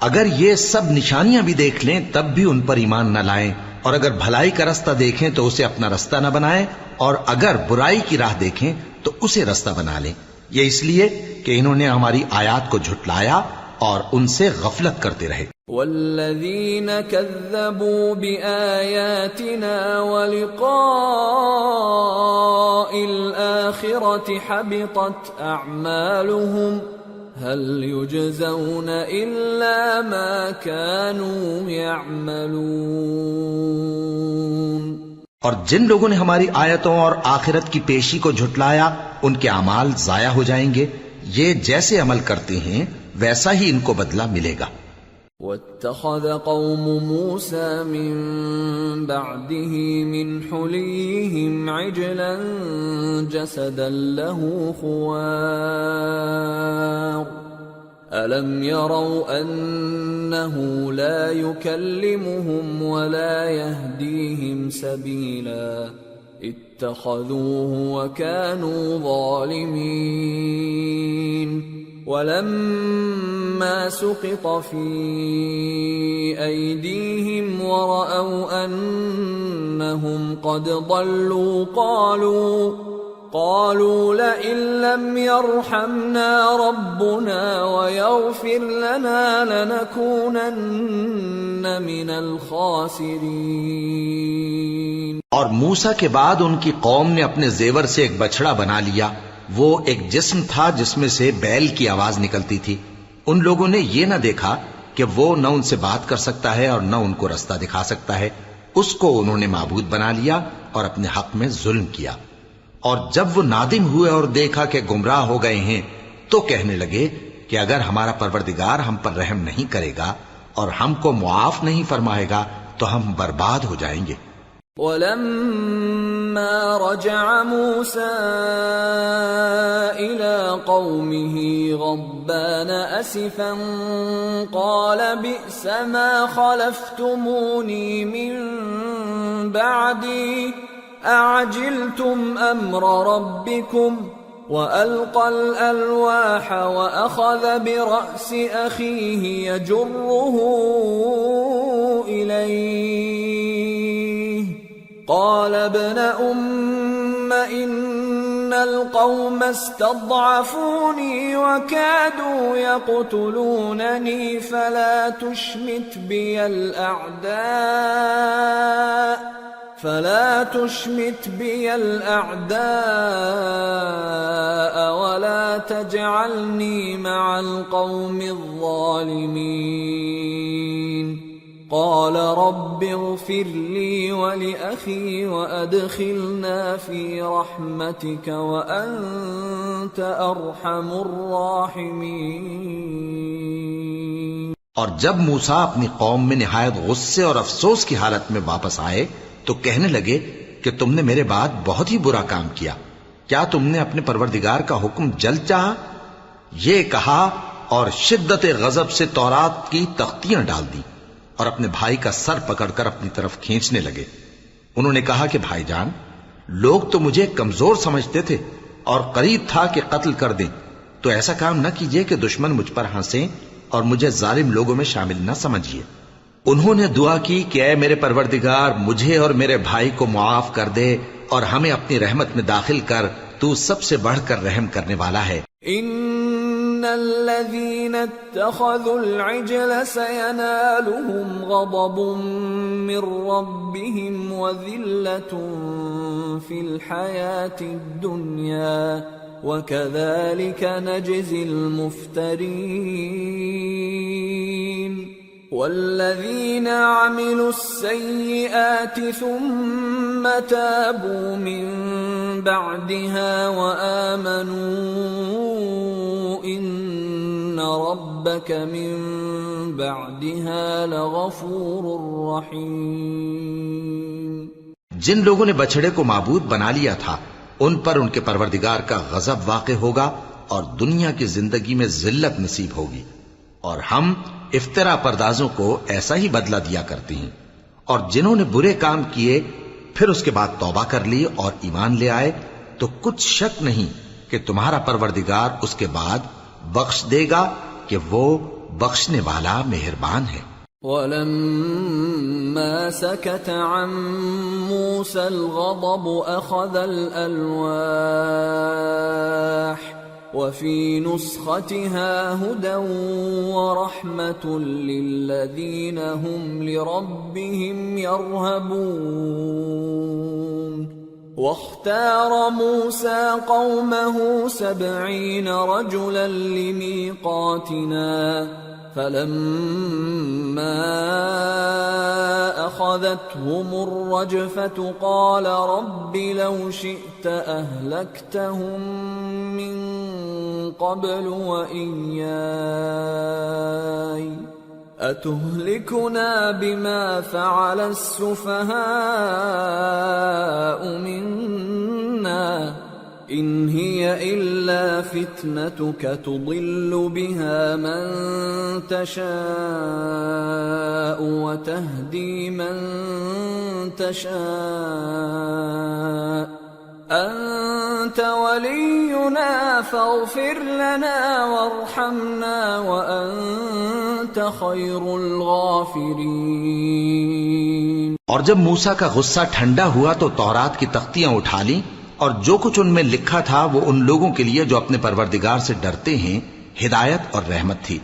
اگر یہ سب نشانیاں بھی دیکھ لیں تب بھی ان پر ایمان نہ لائیں، اور اگر بھلائی کا رستہ دیکھیں تو اسے اپنا رستہ نہ بنائیں، اور اگر برائی کی راہ دیکھیں تو اسے رستہ بنا لیں۔ یہ اس لیے کہ انہوں نے ہماری آیات کو جھٹلایا اور ان سے غفلت کرتے رہے۔ والذین کذبوا بآیاتنا ولقاء الآخرة حبطت اعمالهم هل يجزون الا ما كانوا يعملون۔ اور جن لوگوں نے ہماری آیتوں اور آخرت کی پیشی کو جھٹلایا ان کے اعمال ضائع ہو جائیں گے، یہ جیسے عمل کرتے ہیں ویسا ہی ان کو بدلہ ملے گا۔ وَاتَّخَذَ قَوْمُ مُوسَى مِن بَعْدِهِ مِنْ حُلِيِّهِمْ عِجْلًا جَسَدًا لَهُ خُوَارٌ أَلَمْ يَرَوْا أَنَّهُ لَا يُكَلِّمُهُمْ وَلَا يَهْدِيهِمْ سَبِيلًا اتَّخَذُوهُ وَكَانُوا ظَالِمِينَ۔ وَلَمَّا سُقِطَ فِي أَيْدِيهِمْ وَرَأَوْا أَنَّهُمْ قَدْ ضَلُّوا قَالُوا لَئِن لَّمْ يَرْحَمْنَا رَبُّنَا وَيَغْفِرْ لَنَا لَنَكُونَنَّ مِنَ الْخَاسِرِينَ۔ اور موسیٰ کے بعد ان کی قوم نے اپنے زیور سے ایک بچڑا بنا لیا، وہ ایک جسم تھا جس میں سے بیل کی آواز نکلتی تھی۔ ان لوگوں نے یہ نہ دیکھا کہ وہ نہ ان سے بات کر سکتا ہے اور نہ ان کو رستہ دکھا سکتا ہے، اس کو انہوں نے معبود بنا لیا اور اپنے حق میں ظلم کیا۔ اور جب وہ نادم ہوئے اور دیکھا کہ گمراہ ہو گئے ہیں تو کہنے لگے کہ اگر ہمارا پروردگار ہم پر رحم نہیں کرے گا اور ہم کو معاف نہیں فرمائے گا تو ہم برباد ہو جائیں گے۔ وَلَمَّا رَجَعَ مُوسَىٰ إِلَىٰ قَوْمِهِ غَضْبَانَ أَسِفًا قَالَ بِئْسَ مَا خَلَفْتُمُونِي مِن بَعْدِي أَعَجِلْتُمْ أَمْرَ رَبِّكُمْ وَأَلْقَى الْأَلْوَاحَ وَأَخَذَ بِرَأْسِ أَخِيهِ يَجُرُّهُ إِلَيْهِ قال ابن أم إن القوم استضعفوني وكادوا يقتلونني فلا تشمت بي الأعداء ولا تجعلني مع القوم الظالمين۔ قال قال رب اغفر لي ولأخي وأدخلنا في رحمتك وأنت أرحم الراحمين۔ اور جب موسیٰ اپنی قوم میں نہایت غصے اور افسوس کی حالت میں واپس آئے تو کہنے لگے کہ تم نے میرے بعد بہت ہی برا کام کیا، کیا تم نے اپنے پروردگار کا حکم جلد چاہا؟ یہ کہا اور شدت غضب سے تورات کی تختیاں ڈال دی اور اپنے بھائی کا سر پکڑ کر اپنی طرف کھینچنے لگے۔ انہوں نے کہا کہ بھائی جان، لوگ تو مجھے کمزور سمجھتے تھے اور قریب تھا کہ قتل کر دیں، تو ایسا کام نہ کیجیے کہ دشمن مجھ پر ہنسیں اور مجھے ظالم لوگوں میں شامل نہ سمجھیے۔ انہوں نے دعا کی کہ اے میرے پروردگار، مجھے اور میرے بھائی کو معاف کر دے اور ہمیں اپنی رحمت میں داخل کر، تو سب سے بڑھ کر رحم کرنے والا ہے۔ ان الذين اتخذوا العجل سينالهم غضب من ربهم وذلة في الحياة الدنيا وكذلك نجزي المفترين والذين عملوا السيئات ثم تابوا من بعدها وآمنوا إن ربك من بعدها لغفور رحيم۔ جن لوگوں نے بچڑے کو معبود بنا لیا تھا ان پر ان کے پروردگار کا غضب واقع ہوگا اور دنیا کی زندگی میں ذلت نصیب ہوگی، اور ہم افترا پردازوں کو ایسا ہی بدلہ دیا کرتے ہیں۔ اور جنہوں نے برے کام کیے پھر اس کے بعد توبہ کر لی اور ایمان لے آئے تو کچھ شک نہیں کہ تمہارا پروردگار اس کے بعد بخش دے گا کہ وہ بخشنے والا مہربان ہے۔ وَلَمَّا سَكَتَ عَن مُوسَى الْغَضَبُ أَخَذَ الْأَلْوَاحَ وَفِي نُسْخَتِهَا هُدًى وَرَحْمَةٌ لِّلَّذِينَ هُمْ لِرَبِّهِمْ يَرْهَبُونَ واختار موسى قومه 70 رجلا لميقاتنا فلما أخذتهم الرجفة قال رب لو شئت أهلكتهم من قبل وإياي أتهلكنا بما فعل السفهاء منا إن هي إلا فتنتك تضل بها من تشاء وتهدي من تشاء أنت ولينا فاغفر لنا وارحمنا وأنت خير الغافرين۔ اور جب موسیٰ کا غصہ ٹھنڈا ہوا تو تورات کی تختیاں اٹھا لیں اور جو کچھ ان میں لکھا تھا وہ ان لوگوں کے لیے جو اپنے پروردگار سے ڈرتے ہیں ہدایت اور رحمت تھی۔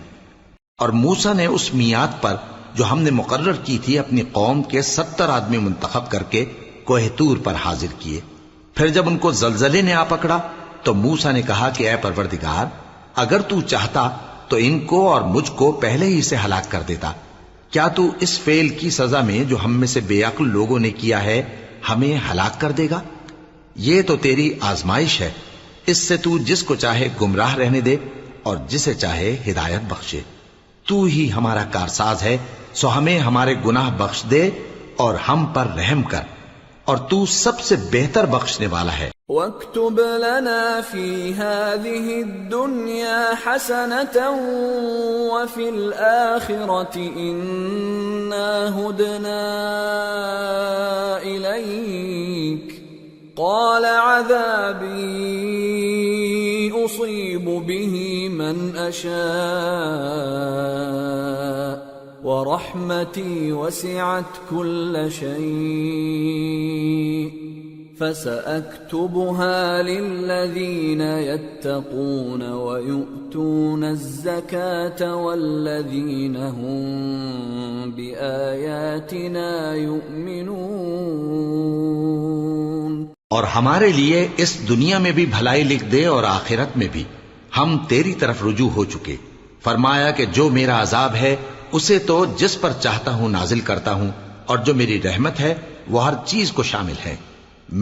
اور موسیٰ نے اس میعاد پر جو ہم نے مقرر کی تھی اپنی قوم کے 70 آدمی منتخب کر کے کوہ طور پر حاضر کیے۔ پھر جب ان کو زلزلے نے آ پکڑا تو موسیٰ نے کہا کہ اے پروردگار، اگر تو چاہتا تو ان کو اور مجھ کو پہلے ہی سے ہلاک کر دیتا۔ کیا تو اس فعل کی سزا میں جو ہم میں سے بے عقل لوگوں نے کیا ہے ہمیں ہلاک کر دے گا؟ یہ تو تیری آزمائش ہے، اس سے تو جس کو چاہے گمراہ رہنے دے اور جسے چاہے ہدایت بخشے۔ تو ہی ہمارا کارساز ہے، سو ہمیں ہمارے گناہ بخش دے اور ہم پر رحم کر، اور تو سب سے بہتر بخشنے والا ہے۔ وَاكْتُبْ لَنَا فِي هَذِهِ الدُّنْيَا حَسَنَةً وَفِي الْآخِرَةِ إِنَّا هُدْنَا إِلَيْكَ قَالَ عَذَابِي أُصِيبُ بِهِ مَنْ أَشَاءُ وَرَحْمَتِي وَسِعَتْ كُلَّ شَيْءٍ فَسَأَكْتُبُهَا لِلَّذِينَ يَتَّقُونَ وَيُؤْتُونَ الزَّكَاةَ وَالَّذِينَ هُمْ بِآيَاتِنَا يُؤْمِنُونَ۔ اور ہمارے لیے اس دنیا میں بھی بھلائی لکھ دے اور آخرت میں بھی، ہم تیری طرف رجوع ہو چکے۔ فرمایا کہ جو میرا عذاب ہے اسے تو جس پر چاہتا ہوں نازل کرتا ہوں، اور جو میری رحمت ہے وہ ہر چیز کو شامل ہے۔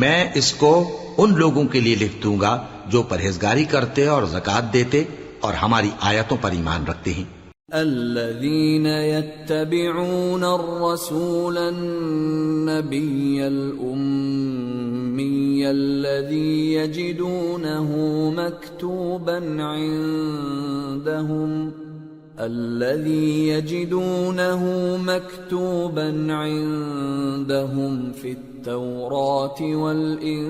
میں اس کو ان لوگوں کے لیے لکھ دوں گا جو پرہیزگاری کرتے اور زکات دیتے اور ہماری آیتوں پر ایمان رکھتے ہیں۔ الذين يتبعون الرسول النبي الأمي الذي يجدونه مكتوبا عندهم في التوراة والإنجيل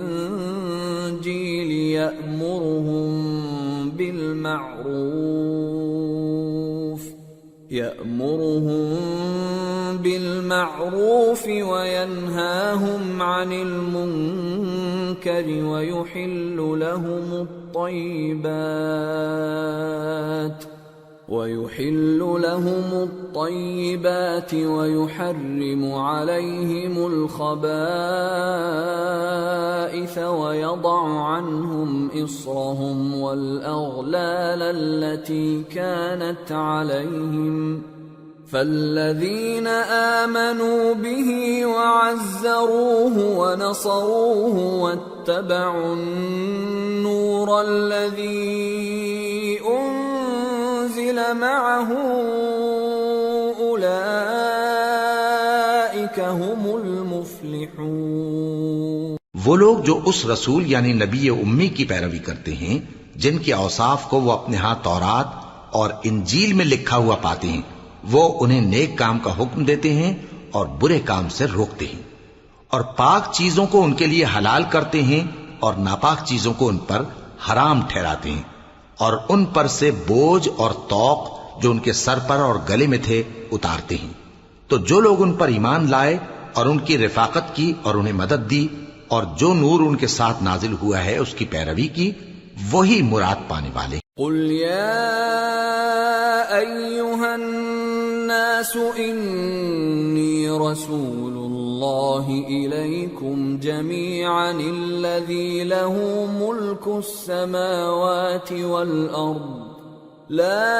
يأمرهم بالمعروف وينهاهم عن المنكر ويحل لهم الطيبات ويحرم عليهم الخبائث ويضع عنهم إصرهم والأغلال التي كانت عليهم فالذين آمنوا به وعزروه ونصروه واتبعوا النور الذي أنزل معه أولئك هم المفلحون۔ وہ لوگ جو اس رسول یعنی نبی امی کی پیروی کرتے ہیں جن کے اوصاف کو وہ اپنے ہاں تورات اور انجیل میں لکھا ہوا پاتے ہیں، وہ انہیں نیک کام کا حکم دیتے ہیں اور برے کام سے روکتے ہیں، اور پاک چیزوں کو ان کے لیے حلال کرتے ہیں اور ناپاک چیزوں کو ان پر حرام ٹھہراتے ہیں، اور ان پر سے بوجھ اور طوق جو ان کے سر پر اور گلے میں تھے اتارتے ہیں۔ تو جو لوگ ان پر ایمان لائے اور ان کی رفاقت کی اور انہیں مدد دی اور جو نور ان کے ساتھ نازل ہوا ہے اس کی پیروی کی، وہی مراد پانے والے۔ قل یا ایھا الناس انی رسول اللہ الیکم جمیعا الذی له ملک السماوات والارض لا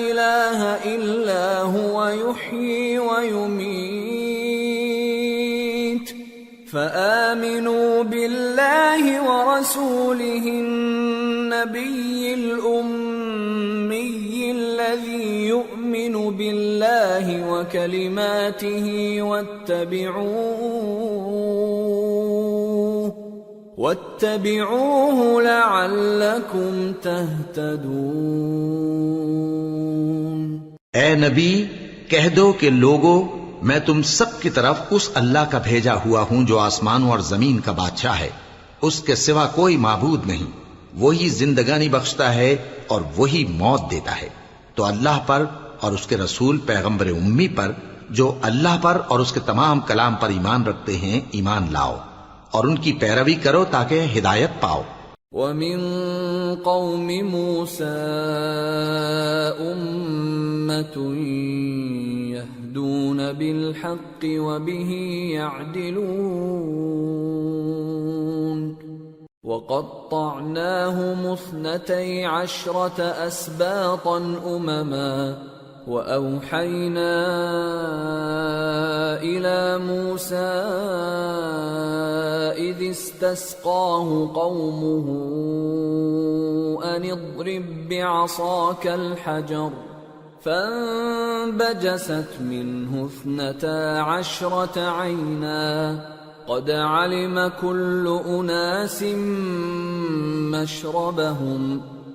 الہ الا هو یحیی ویمیت فآمنوا بالله ورسوله النبي الأمي الذي يؤمن بالله وكلماته واتبعوه لعلكم تهتدون۔ اے نبی کہہ دو کہ لوگو، میں تم سب کی طرف اس اللہ کا بھیجا ہوا ہوں جو آسمانوں اور زمین کا بادشاہ ہے، اس کے سوا کوئی معبود نہیں، وہی زندگانی بخشتا ہے اور وہی موت دیتا ہے۔ تو اللہ پر اور اس کے رسول پیغمبر امی پر جو اللہ پر اور اس کے تمام کلام پر ایمان رکھتے ہیں ایمان لاؤ اور ان کی پیروی کرو تاکہ ہدایت پاؤ۔ وَمِن قَوْمِ مُوسَىٰ أُمَّةٌ يَهْدُونَ بِالْحَقِّ وَبِهِ يَعْدِلُونَ وَقَطَّعْنَاهُمُ 12 أَسْبَاطًا أُمَمًا وَأَوْحَيْنَا إِلَى مُوسَىٰ إِذِ اسْتَسْقَاهُ قَوْمُهُ أَنِ اضْرِب بِّعَصَاكَ الْحَجَرَ فَانبَجَسَتْ مِنْهُ 12 عَيْنًا قَدْ عَلِمَ كُلُّ أُنَاسٍ مَّشْرَبَهُمْ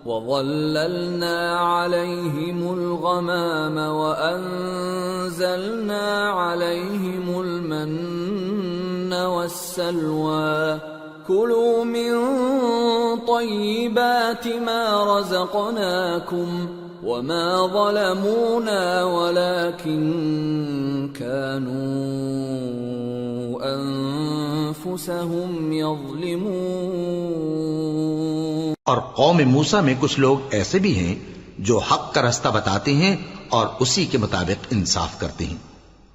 وَظَلَّلْنَا عَلَيْهِمُ الْغَمَامَ وَأَنزَلْنَا عَلَيْهِمُ الْمَنَّ وَالسَّلْوَىٰ كُلُوا مِن طَيِّبَاتِ مَا رَزَقْنَاكُمْ وَمَا ظَلَمُونَا وَلَٰكِن كَانُوا أَنفُسَهُمْ يَظْلِمُونَ۔ اور قوم موسیٰ میں کچھ لوگ ایسے بھی ہیں جو حق کا راستہ بتاتے ہیں اور اسی کے مطابق انصاف کرتے ہیں،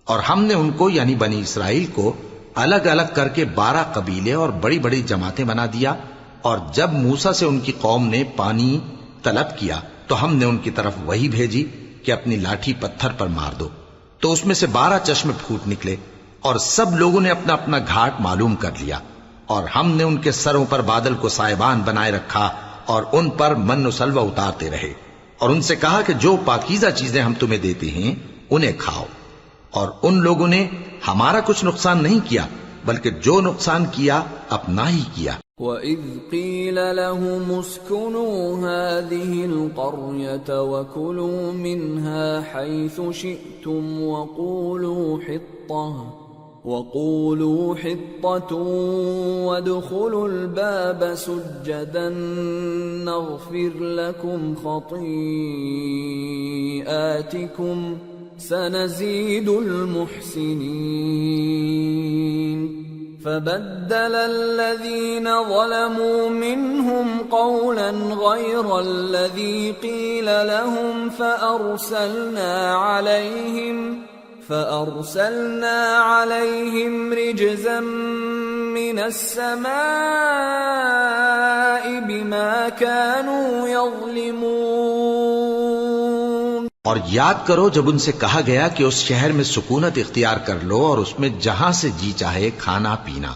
اور ہم نے ان کو یعنی بنی اسرائیل کو الگ الگ کر کے 12 قبیلے اور بڑی بڑی جماعتیں بنا دیا، اور جب موسیٰ سے ان کی قوم نے پانی طلب کیا تو ہم نے ان کی طرف وحی بھیجی کہ اپنی لاٹھی پتھر پر مار دو، تو اس میں سے 12 چشمے پھوٹ نکلے، اور سب لوگوں نے اپنا اپنا گھاٹ معلوم کر لیا، اور ہم نے ان کے سروں پر بادل کو سائبان بنائے رکھا اور ان پر من و سلوہ اتارتے رہے، اور ان سے کہا کہ جو پاکیزہ چیزیں ہم تمہیں دیتے ہیں انہیں کھاؤ۔ اور ان لوگوں نے ہمارا کچھ نقصان نہیں کیا، بلکہ جو نقصان کیا اپنا ہی کیا۔ وَإِذْ قِيلَ لَهُمُ اسْكُنُوا هَٰذِهِ الْقَرْيَةَ وَكُلُوا مِنْهَا حَيْثُ شِئْتُمْ وَقُولُوا حِطَّةٌ وَادْخُلُوا الْبَابَ سُجَّدًا نَّغْفِرْ لَكُمْ خَطِيئَاتِكُمْ سَنَزِيدُ الْمُحْسِنِينَ فَبَدَّلَ الَّذِينَ ظَلَمُوا مِنْهُمْ قَوْلًا غَيْرَ الَّذِي قِيلَ لَهُمْ فَأَرْسَلْنَا عَلَيْهِمْ رِجْزًا مِّنَ السَّمَاءِ بِمَا كَانُوا يَظْلِمُونَ۔ اور یاد کرو جب ان سے کہا گیا کہ اس شہر میں سکونت اختیار کر لو اور اس میں جہاں سے جی چاہے کھانا پینا،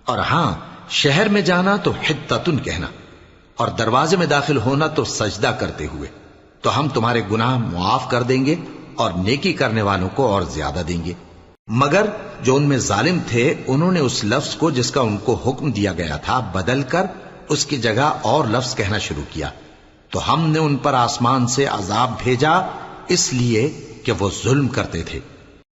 اور ہاں شہر میں جانا تو حطتن کہنا، اور دروازے میں داخل ہونا تو سجدہ کرتے ہوئے، تو ہم تمہارے گناہ معاف کر دیں گے اور نیکی کرنے والوں کو اور زیادہ دیں گے۔ مگر جو ان میں ظالم تھے انہوں نے اس لفظ کو جس کا ان کو حکم دیا گیا تھا بدل کر اس کی جگہ اور لفظ کہنا شروع کیا، تو ہم نے ان پر آسمان سے عذاب بھیجا اس لیے کہ وہ ظلم کرتے تھے۔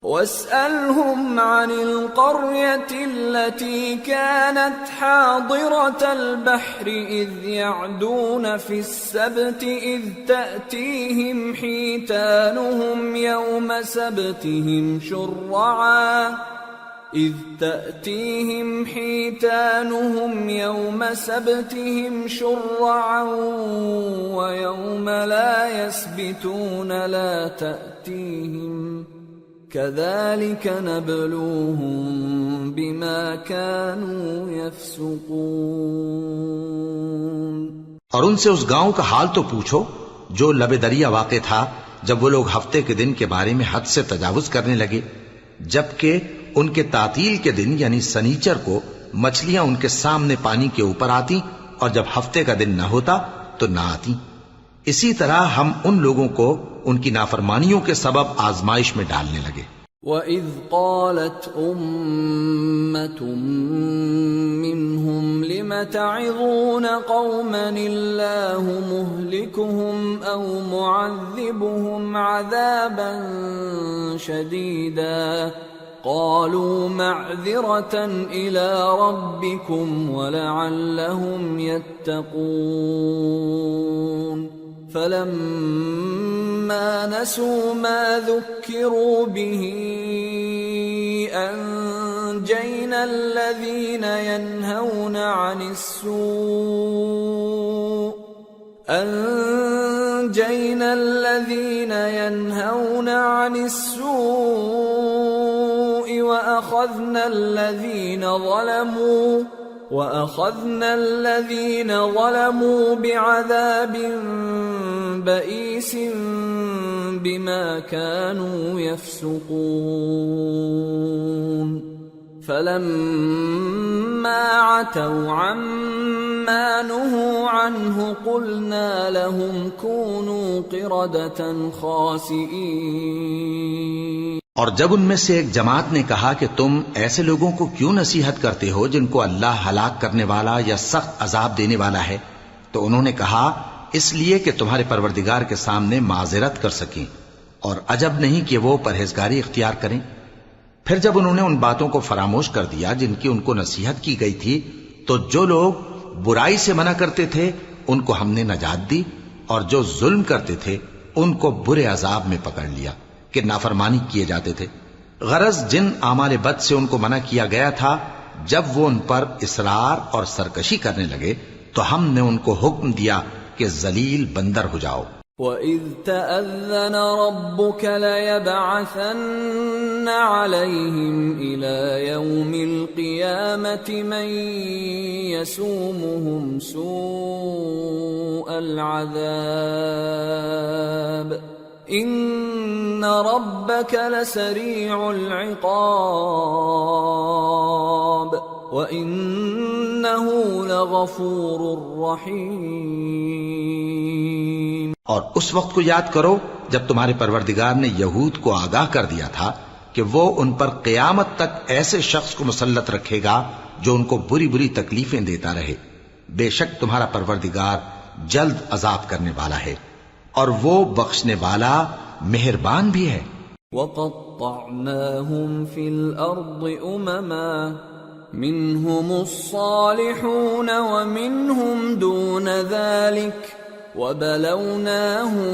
وَاسْأَلْهُمْ عَنِ الْقَرْيَةِ الَّتِي كَانَتْ حَاضِرَةَ الْبَحْرِ إِذْ يَعْدُونَ فِي السَّبْتِ إِذْ تَأْتِيهِمْ حِيتَانُهُمْ يَوْمَ سَبْتِهِمْ شُرَّعًا وَيَوْمَ لَا يَسْبِتُونَ لَا تَأْتِيهِمْ كَذَلِكَ نَبْلُوهُم بِمَا كَانُوا يَفْسُقُونَ۔ اور ان سے اس گاؤں کا حال تو پوچھو جو لب دریا واقع تھا جب وہ لوگ ہفتے کے دن کے بارے میں حد سے تجاوز کرنے لگے، جبکہ ان کے تعطیل کے دن یعنی سنیچر کو مچھلیاں ان کے سامنے پانی کے اوپر آتی، اور جب ہفتے کا دن نہ ہوتا تو نہ آتی۔ اسی طرح ہم ان لوگوں کو ان کی نافرمانیوں کے سبب آزمائش میں ڈالنے لگے۔ وَإِذْ قَالَتْ أُمَّةٌ مِّنْهُمْ لِمَ تَعِظُونَ قَوْمًا اللَّهُ مُهْلِكُهُمْ أَوْ مُعَذِّبُهُمْ عَذَابًا شَدِيدًا قَالُوا مَعْذِرَةً إِلَىٰ رَبِّكُمْ وَلَعَلَّهُمْ يَتَّقُونَ فَلَمَّا نَسُوا مَا ذُكِّرُوا بِهِ أَنجَيْنَا الَّذِينَ يَنْهَوْنَ عَنِ السُّوءِ وَأَخَذْنَا الَّذِينَ ظَلَمُوا بِعَذَابٍ بَئِيسٍ بِمَا كَانُوا يَفْسُقُونَ فَلَمَّا عَتَوْا عَمَّا نُهُوا عَنْهُ قُلْنَا لَهُمْ كُونُوا قِرَدَةً خَاسِئِينَ۔ اور جب ان میں سے ایک جماعت نے کہا کہ تم ایسے لوگوں کو کیوں نصیحت کرتے ہو جن کو اللہ ہلاک کرنے والا یا سخت عذاب دینے والا ہے، تو انہوں نے کہا اس لیے کہ تمہارے پروردگار کے سامنے معذرت کر سکیں، اور عجب نہیں کہ وہ پرہیزگاری اختیار کریں۔ پھر جب انہوں نے ان باتوں کو فراموش کر دیا جن کی ان کو نصیحت کی گئی تھی، تو جو لوگ برائی سے منع کرتے تھے ان کو ہم نے نجات دی، اور جو ظلم کرتے تھے ان کو برے عذاب میں پکڑ لیا کہ نافرمانی کیے جاتے تھے۔ غرض جن اعمال بد سے ان کو منع کیا گیا تھا، جب وہ ان پر اصرار اور سرکشی کرنے لگے تو ہم نے ان کو حکم دیا کہ ذلیل بندر ہو جاؤ۔ وَإِذْ تَأَذَّنَ رَبُّكَ لَيَبْعَثَنَّ عَلَيْهِمْ إِلَى يَوْمِ الْقِيَامَةِ مَن يَسُومُهُمْ سُوءَ الْعَذَابِ ان ربك لسريع العقاب وانه لغفور رحیم۔ اور اس وقت کو یاد کرو جب تمہارے پروردگار نے یہود کو آگاہ کر دیا تھا کہ وہ ان پر قیامت تک ایسے شخص کو مسلط رکھے گا جو ان کو بری بری تکلیفیں دیتا رہے۔ بے شک تمہارا پروردگار جلد عذاب کرنے والا ہے اور وہ بخشنے والا مہربان بھی ہے۔ وَقَطَّعْنَاهُمْ فِي الْأَرْضِ أُمَمًا مِّنْهُمُ الصَّالِحُونَ وَمِنْهُمْ دُونَ ذَلِكَ وَبَلَوْنَاهُمْ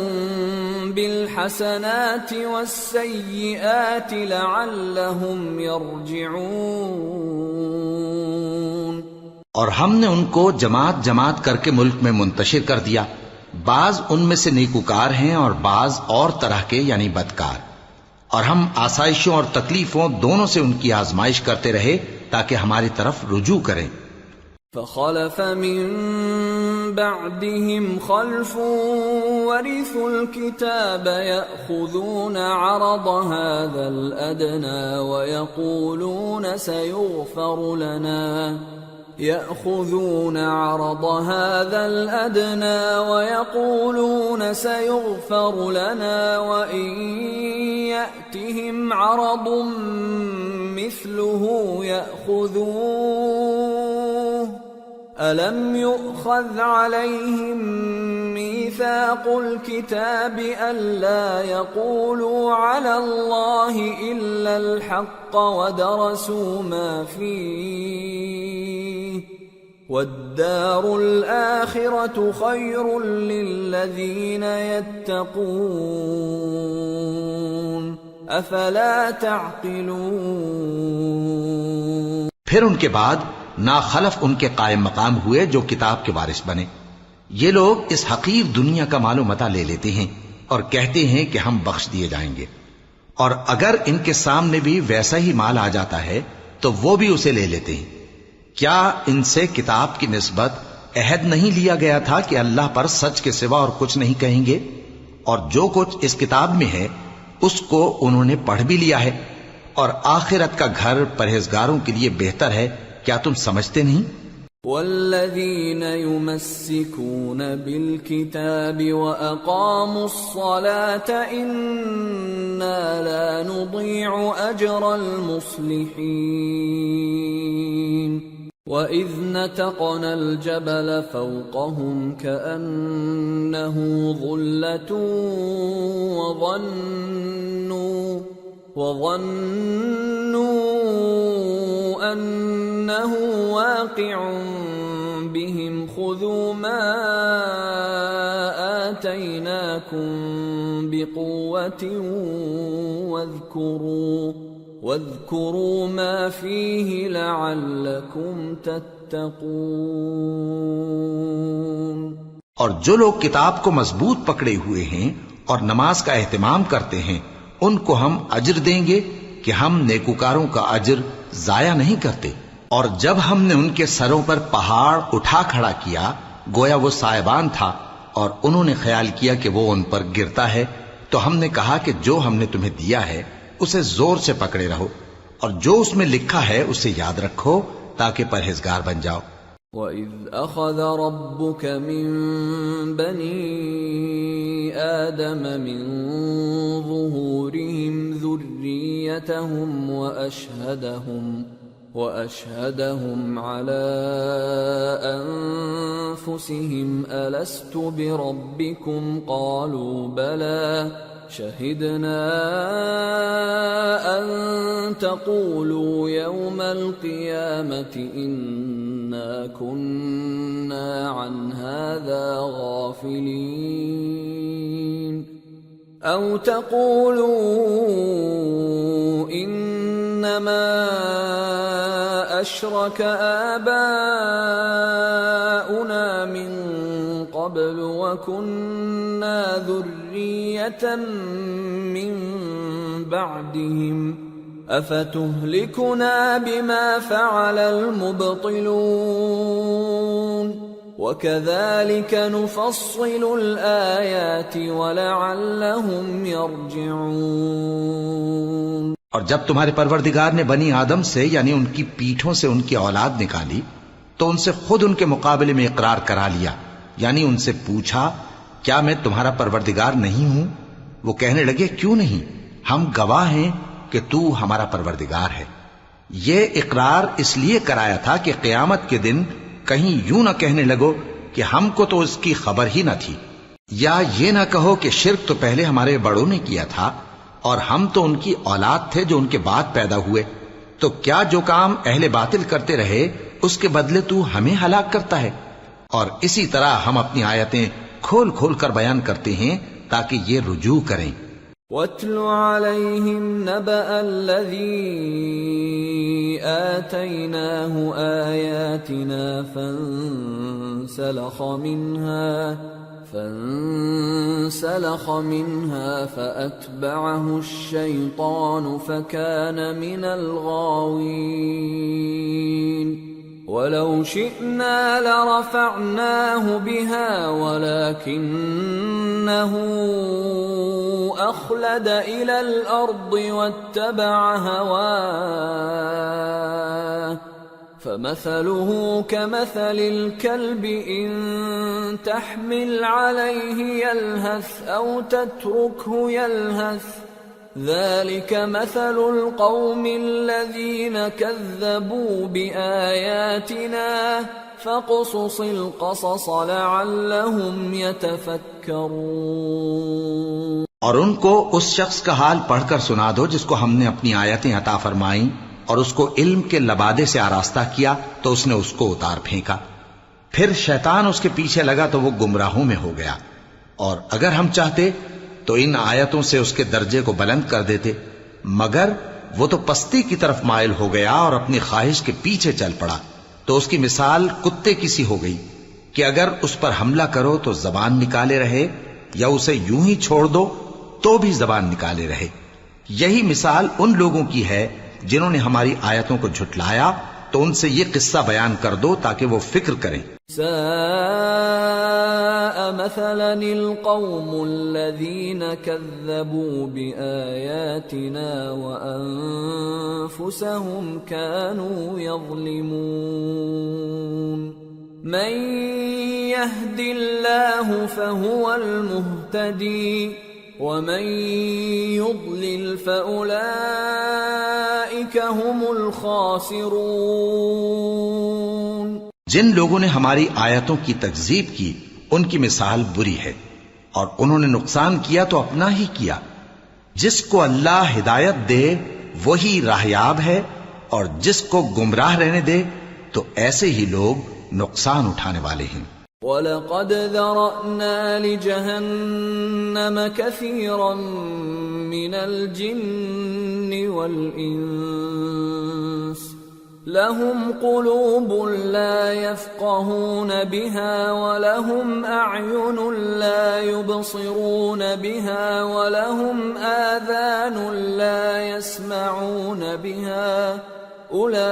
بِالْحَسَنَاتِ وَالسَّيِّئَاتِ لَعَلَّهُمْ يَرْجِعُونَ۔ اور ہم نے ان کو جماعت جماعت کر کے ملک میں منتشر کر دیا، بعض ان میں سے نیکوکار ہیں اور بعض اور طرح کے یعنی بدکار، اور ہم آسائشوں اور تکلیفوں دونوں سے ان کی آزمائش کرتے رہے تاکہ ہماری طرف رجوع کریں۔ فخلف من بعدهم خلف ورثوا الكتاب يأخذون عرض هذا الأدنى ويقولون سيغفر لنا وإن يأتهم عرض مثله يأخذوه ألم يؤخذ عليهم ميثاق الكتاب ألا يقولوا على الله إلا الحق ودرسوا ما فيه والدار الآخرة خير للذين يتقون أفلا تعقلون۔ پھر ان کے بعد ناخلف ان کے قائم مقام ہوئے جو کتاب کے وارث بنے۔ یہ لوگ اس حقیر دنیا کا مال و متاع لے لیتے ہیں اور کہتے ہیں کہ ہم بخش دیے جائیں گے، اور اگر ان کے سامنے بھی ویسا ہی مال آ جاتا ہے تو وہ بھی اسے لے لیتے ہیں۔ کیا ان سے کتاب کی نسبت عہد نہیں لیا گیا تھا کہ اللہ پر سچ کے سوا اور کچھ نہیں کہیں گے؟ اور جو کچھ اس کتاب میں ہے اس کو انہوں نے پڑھ بھی لیا ہے، اور آخرت کا گھر پرہیزگاروں کے لیے بہتر ہے۔ کیا تم سمجھتے نہیں؟ والذین یمسکون بالکتاب واقاموا الصلاة انا لا نضیع اجر المصلحین وَإِذْ نَتَقْنَا الْجَبَلَ فَوْقَهُمْ كَأَنَّهُ ظُلَّةٌ وَظَنُّوا أَنَّهُ واقع بهم خُذُوا مَا آتَيْنَاكُمْ بِقُوَّةٍ واذكروا ما فيه لعلكم تتقون۔ اور جو لوگ کتاب کو مضبوط پکڑے ہوئے ہیں اور نماز کا اہتمام کرتے ہیں ان کو ہم اجر دیں گے کہ ہم نیکوکاروں کا اجر ضائع نہیں کرتے۔ اور جب ہم نے ان کے سروں پر پہاڑ اٹھا کھڑا کیا گویا وہ سائبان تھا، اور انہوں نے خیال کیا کہ وہ ان پر گرتا ہے، تو ہم نے کہا کہ جو ہم نے تمہیں دیا ہے اسے زور سے پکڑے رہو، اور جو اس میں لکھا ہے اسے یاد رکھو تاکہ پرہیزگار بن جاؤ۔ وَإِذْ أَخَذَ رَبُّكَ مِنْ بَنِي آدَمَ مِنْ ظُهُورِهِمْ ذُرِّيَّتَهُمْ وَأَشْهَدَهُمْ عَلَى أَنفُسِهِمْ أَلَسْتُ بِرَبِّكُمْ قَالُوا بَلَى شَهِدْنَا أَن تَقُولُوا يَوْمَ الْقِيَامَةِ إِنَّا كُنَّا عَنْ هَذَا غَافِلِينَ أَوْ تَقُولُوا إِنَّمَا أَشْرَكَ آبَاؤُنَا مِن قَبْلُ وَكُنَّا ذُرِّيَّةً مِّن بَعْدِهِمْ أَفَتُهْلِكُنَا بِمَا فَعَلَ الْمُبْطِلُونَ۔ وَكَذَلِكَ نُفَصِّلُ الْآيَاتِ وَلَعَلَّهُمْ يَرْجِعُونَ۔ اور جب تمہارے پروردگار نے بنی آدم سے یعنی ان کی پیٹھوں سے ان کی اولاد نکالی تو ان سے خود ان کے مقابلے میں اقرار کرا لیا، یعنی ان سے پوچھا کیا میں تمہارا پروردگار نہیں ہوں؟ وہ کہنے لگے کیوں نہیں، ہم گواہ ہیں کہ تو ہمارا پروردگار ہے۔ یہ اقرار اس لیے کرایا تھا کہ قیامت کے دن کہیں یوں نہ کہنے لگو کہ ہم کو تو اس کی خبر ہی نہ تھی، یا یہ نہ کہو کہ شرک تو پہلے ہمارے بڑوں نے کیا تھا اور ہم تو ان کی اولاد تھے جو ان کے بعد پیدا ہوئے، تو کیا جو کام اہل باطل کرتے رہے اس کے بدلے تو ہمیں ہلاک کرتا ہے؟ اور اسی طرح ہم اپنی آیتیں کھول کھول کر بیان کرتے ہیں تاکہ یہ رجوع کریں۔ وَاتْلُ عَلَيْهِمْ نَبَأَ الَّذِي آتَيْنَاهُ آيَاتِنَا فانسلخ منها فأتبعه الشيطان فكان من الغاوين ولو شئنا لرفعناه بها ولكنه أخلد إلى الأرض واتبع هواه فمثله كمثل الكلب إن تحمل عليه يلهث أو تتركه يلهث ذلك مثل القوم الذين كذبوا بآياتنا فاقصص القصص لعلهم يتفكرون۔ اور ان کو اس شخص کا حال پڑھ کر سنا دو جس کو ہم نے اپنی آیتیں عطا فرمائیں اور اس کو علم کے لبادے سے آراستہ کیا تو اس نے اس کو اتار پھینکا، پھر شیطان اس کے پیچھے لگا تو وہ گمراہوں میں ہو گیا، اور اگر ہم چاہتے تو ان آیتوں سے اس کے درجے کو بلند کر دیتے، مگر وہ تو پستی کی طرف مائل ہو گیا اور اپنی خواہش کے پیچھے چل پڑا، تو اس کی مثال کتے کی سی ہو گئی کہ اگر اس پر حملہ کرو تو زبان نکالے رہے، یا اسے یوں ہی چھوڑ دو تو بھی زبان نکالے رہے۔ یہی مثال ان لوگوں کی ہے جنہوں نے ہماری آیتوں کو جھٹلایا، تو ان سے یہ قصہ بیان کر دو تاکہ وہ فکر کریں۔ ساء مثلا القوم الذين كذبوا بآياتنا وأنفسهم كانوا يظلمون من يهد الله فهو المهتدي ومن يضلل فأولئك هم الخاسرون۔ جن لوگوں نے ہماری آیتوں کی تکذیب کی ان کی مثال بری ہے، اور انہوں نے نقصان کیا تو اپنا ہی کیا۔ جس کو اللہ ہدایت دے وہی راہیاب ہے، اور جس کو گمراہ رہنے دے تو ایسے ہی لوگ نقصان اٹھانے والے ہیں۔ وَلَقَدْ ذَرَأْنَا لِجَهَنَّمَ كَثِيرًا مِنَ الْجِنِّ وَالْإِنسِ لَهُمْ قُلُوبٌ لَا يَفْقَهُونَ بِهَا وَلَهُمْ أَعْيُنٌ لَا يُبْصِرُونَ بِهَا وَلَهُمْ آذَانٌ لَا يَسْمَعُونَ بِهَا أُولَئِكَ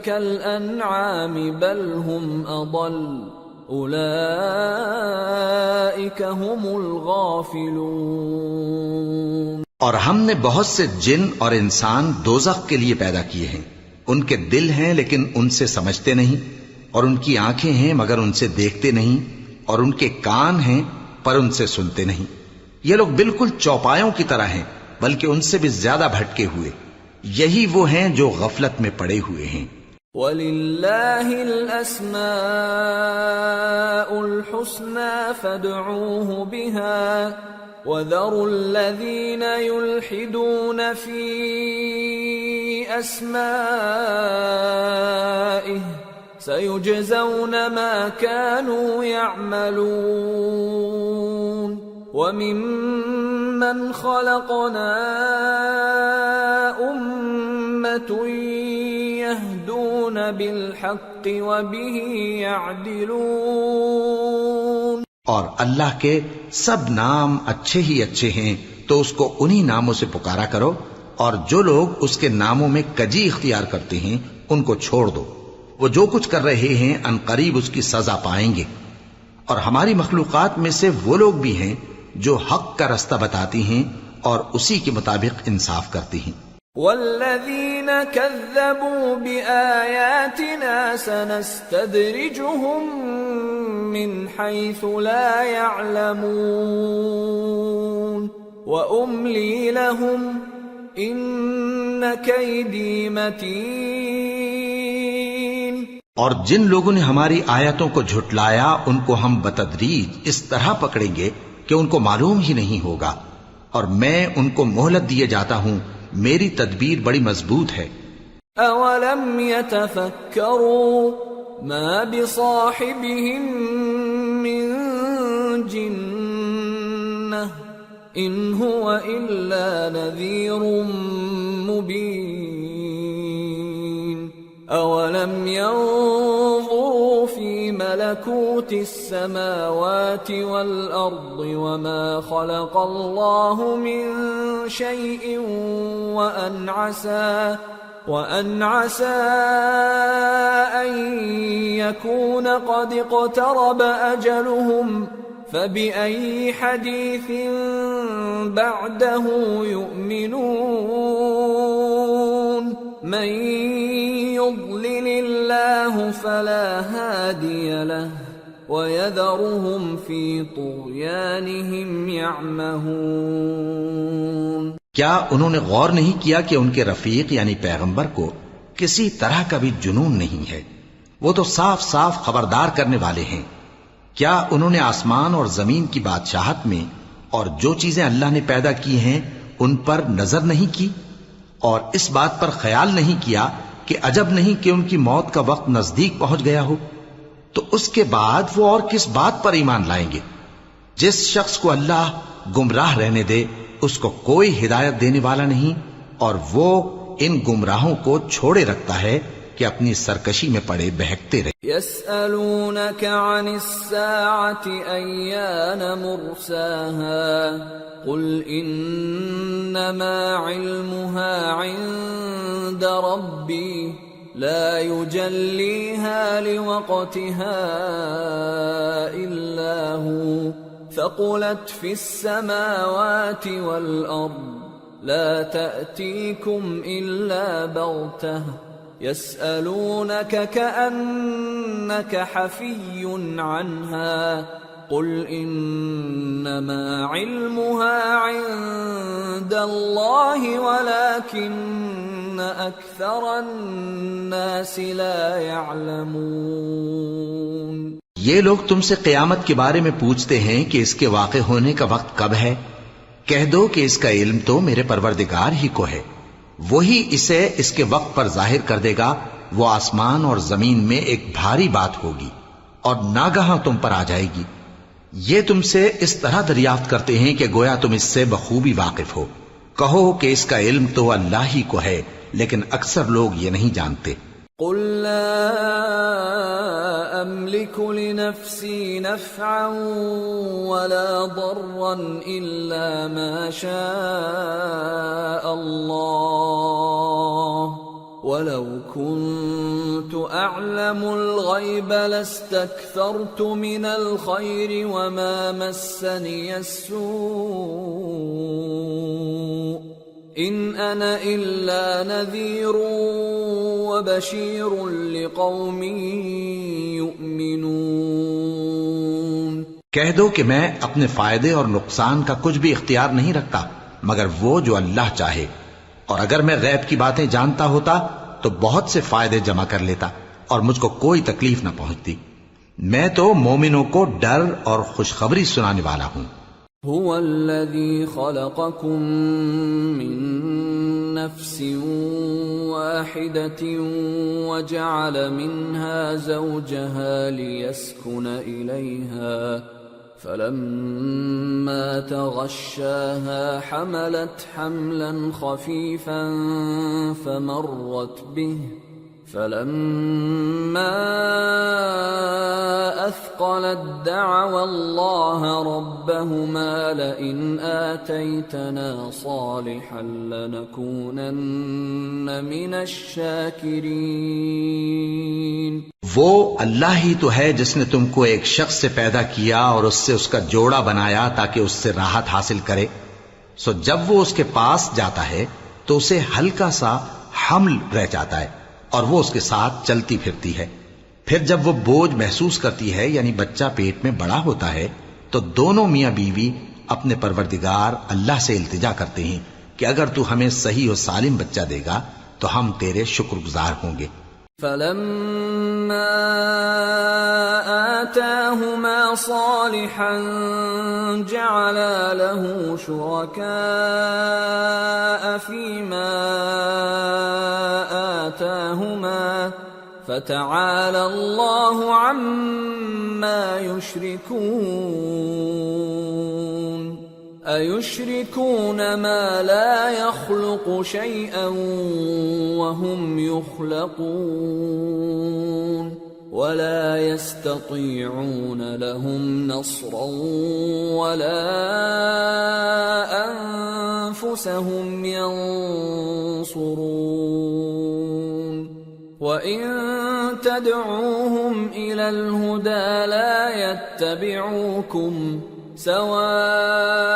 كَالْأَنْعَامِ بَلْ هُمْ أَضَلُّ أُولَئِكَ هُمُ الْغَافِلُونَ۔ اور ہم نے بہت سے جن اور انسان دوزخ کے لیے پیدا کیے ہیں، ان کے دل ہیں لیکن ان سے سمجھتے نہیں، اور ان کی آنکھیں ہیں مگر ان سے دیکھتے نہیں، اور ان کے کان ہیں پر ان سے سنتے نہیں۔ یہ لوگ بالکل چوپایوں کی طرح ہیں بلکہ ان سے بھی زیادہ بھٹکے ہوئے۔ یہی وہ ہیں جو غفلت میں پڑے ہوئے ہیں۔ وَلِلَّهِ الْأَسْمَاءُ الْحُسْنَى فَادْعُوهُ بِهَا وَذَرُوا الَّذِينَ يُلْحِدُونَ فِي أَسْمَائِهِ سَيُجْزَوْنَ مَا كَانُوا يَعْمَلُونَ وَمِمَّنْ خَلَقْنَا أُمَّةٌ يَهْدُونَ بِالْحَقِّ وَبِهِ يَعْدِلُونَ۔ اور اللہ کے سب نام اچھے ہی اچھے ہیں تو اس کو انہی ناموں سے پکارا کرو، اور جو لوگ اس کے ناموں میں کجی اختیار کرتے ہیں ان کو چھوڑ دو۔ وہ جو کچھ کر رہے ہیں عنقریب اس کی سزا پائیں گے۔ اور ہماری مخلوقات میں سے وہ لوگ بھی ہیں جو حق کا رستہ بتاتی ہیں اور اسی کے مطابق انصاف کرتی ہیں۔ والذین کذبوا بآیاتنا سنستدرجهم من حیث لا يعلمون وأملی لهم ان کیدی متین۔ اور جن لوگوں نے ہماری آیتوں کو جھٹلایا ان کو ہم بتدریج اس طرح پکڑیں گے کہ ان کو معلوم ہی نہیں ہوگا، اور میں ان کو مہلت دیے جاتا ہوں، میری تدبیر بڑی مضبوط ہے۔ اولم يتفکروا ما بصاحبهم من جنہ ان هو الا نذیر مبین اولم ينظروا في ملكوت السماوات والأرض وما خلق الله من شيء وأن عسى أن يكون قد اقترب أجلهم فبأي حديث بعده يؤمنون من يضلل الله فلا هادي له ويذرهم في طغيانهم يعمهون۔ کیا انہوں نے غور نہیں کیا کہ ان کے رفیق یعنی پیغمبر کو کسی طرح کا بھی جنون نہیں ہے؟ وہ تو صاف صاف خبردار کرنے والے ہیں۔ کیا انہوں نے آسمان اور زمین کی بادشاہت میں اور جو چیزیں اللہ نے پیدا کی ہیں ان پر نظر نہیں کی، اور اس بات پر خیال نہیں کیا کہ عجب نہیں کہ ان کی موت کا وقت نزدیک پہنچ گیا ہو؟ تو اس کے بعد وہ اور کس بات پر ایمان لائیں گے؟ جس شخص کو اللہ گمراہ رہنے دے اس کو کوئی ہدایت دینے والا نہیں، اور وہ ان گمراہوں کو چھوڑے رکھتا ہے کہ اپنی سرکشی میں پڑے بہکتے رہے۔ يسألونك عن الساعة أيان مرساها قل إنما علمها عند ربي لا يجليها لوقتها إلا هو ثقلت في السماوات والأرض لا تأتيكم إلا بغتة يسألونك كأنك حفي عنها قل إنما علمها عند الله ولكن أكثر الناس لا يعلمون۔ یہ لوگ تم سے قیامت کے بارے میں پوچھتے ہیں کہ اس کے واقع ہونے کا وقت کب ہے؟ کہہ دو کہ اس کا علم تو میرے پروردگار ہی کو ہے، وہی اسے اس کے وقت پر ظاہر کر دے گا۔ وہ آسمان اور زمین میں ایک بھاری بات ہوگی اور ناگہاں تم پر آ جائے گی۔ یہ تم سے اس طرح دریافت کرتے ہیں کہ گویا تم اس سے بخوبی واقف ہو۔ کہو کہ اس کا علم تو اللہ ہی کو ہے، لیکن اکثر لوگ یہ نہیں جانتے۔ قل لا أملك لنفسي نفعا ولا ضرا إلا ما شاء الله ولو كنت أعلم الغيب لاستكثرت من الخير وما مسني السوء إن أنا إلا نذير وبشير لقوم يؤمنون۔ کہہ دو کہ میں اپنے فائدے اور نقصان کا کچھ بھی اختیار نہیں رکھتا مگر وہ جو اللہ چاہے، اور اگر میں غیب کی باتیں جانتا ہوتا تو بہت سے فائدے جمع کر لیتا اور مجھ کو کوئی تکلیف نہ پہنچتی۔ میں تو مومنوں کو ڈر اور خوشخبری سنانے والا ہوں۔ هو الذي خلقكم من نفس واحدة وجعل منها زوجها ليسكن إليها فلما تغشاها حملت حملا خفيفا فلما أثقلت دعوا الله ربهما لئن آتيتنا صالحا لنكونن من الشاكرين۔ وہ اللہ ہی تو ہے جس نے تم کو ایک شخص سے پیدا کیا اور اس سے اس کا جوڑا بنایا تاکہ اس سے راحت حاصل کرے، سو جب وہ اس کے پاس جاتا ہے تو اسے ہلکا سا حمل رہ جاتا ہے اور وہ اس کے ساتھ چلتی پھرتی ہے۔ پھر جب وہ بوجھ محسوس کرتی ہے یعنی بچہ پیٹ میں بڑا ہوتا ہے تو دونوں میاں بیوی اپنے پروردگار اللہ سے التجا کرتے ہیں کہ اگر تو ہمیں صحیح و سالم بچہ دے گا تو ہم تیرے شکر گزار ہوں گے۔ فلما آتاهما صالحا جعلا له شركاء فيما آتاهما فتعالى الله عما يشركون أيشركون ما لا يخلق شيئا وهم يخلقون ولا يستطيعون لهم نصرا ولا أنفسهم ينصرون وَإِن تَدْعُوهُمْ إِلَى الْهُدَى لَا يَتَّبِعُوكُمْ سَوَاءٌ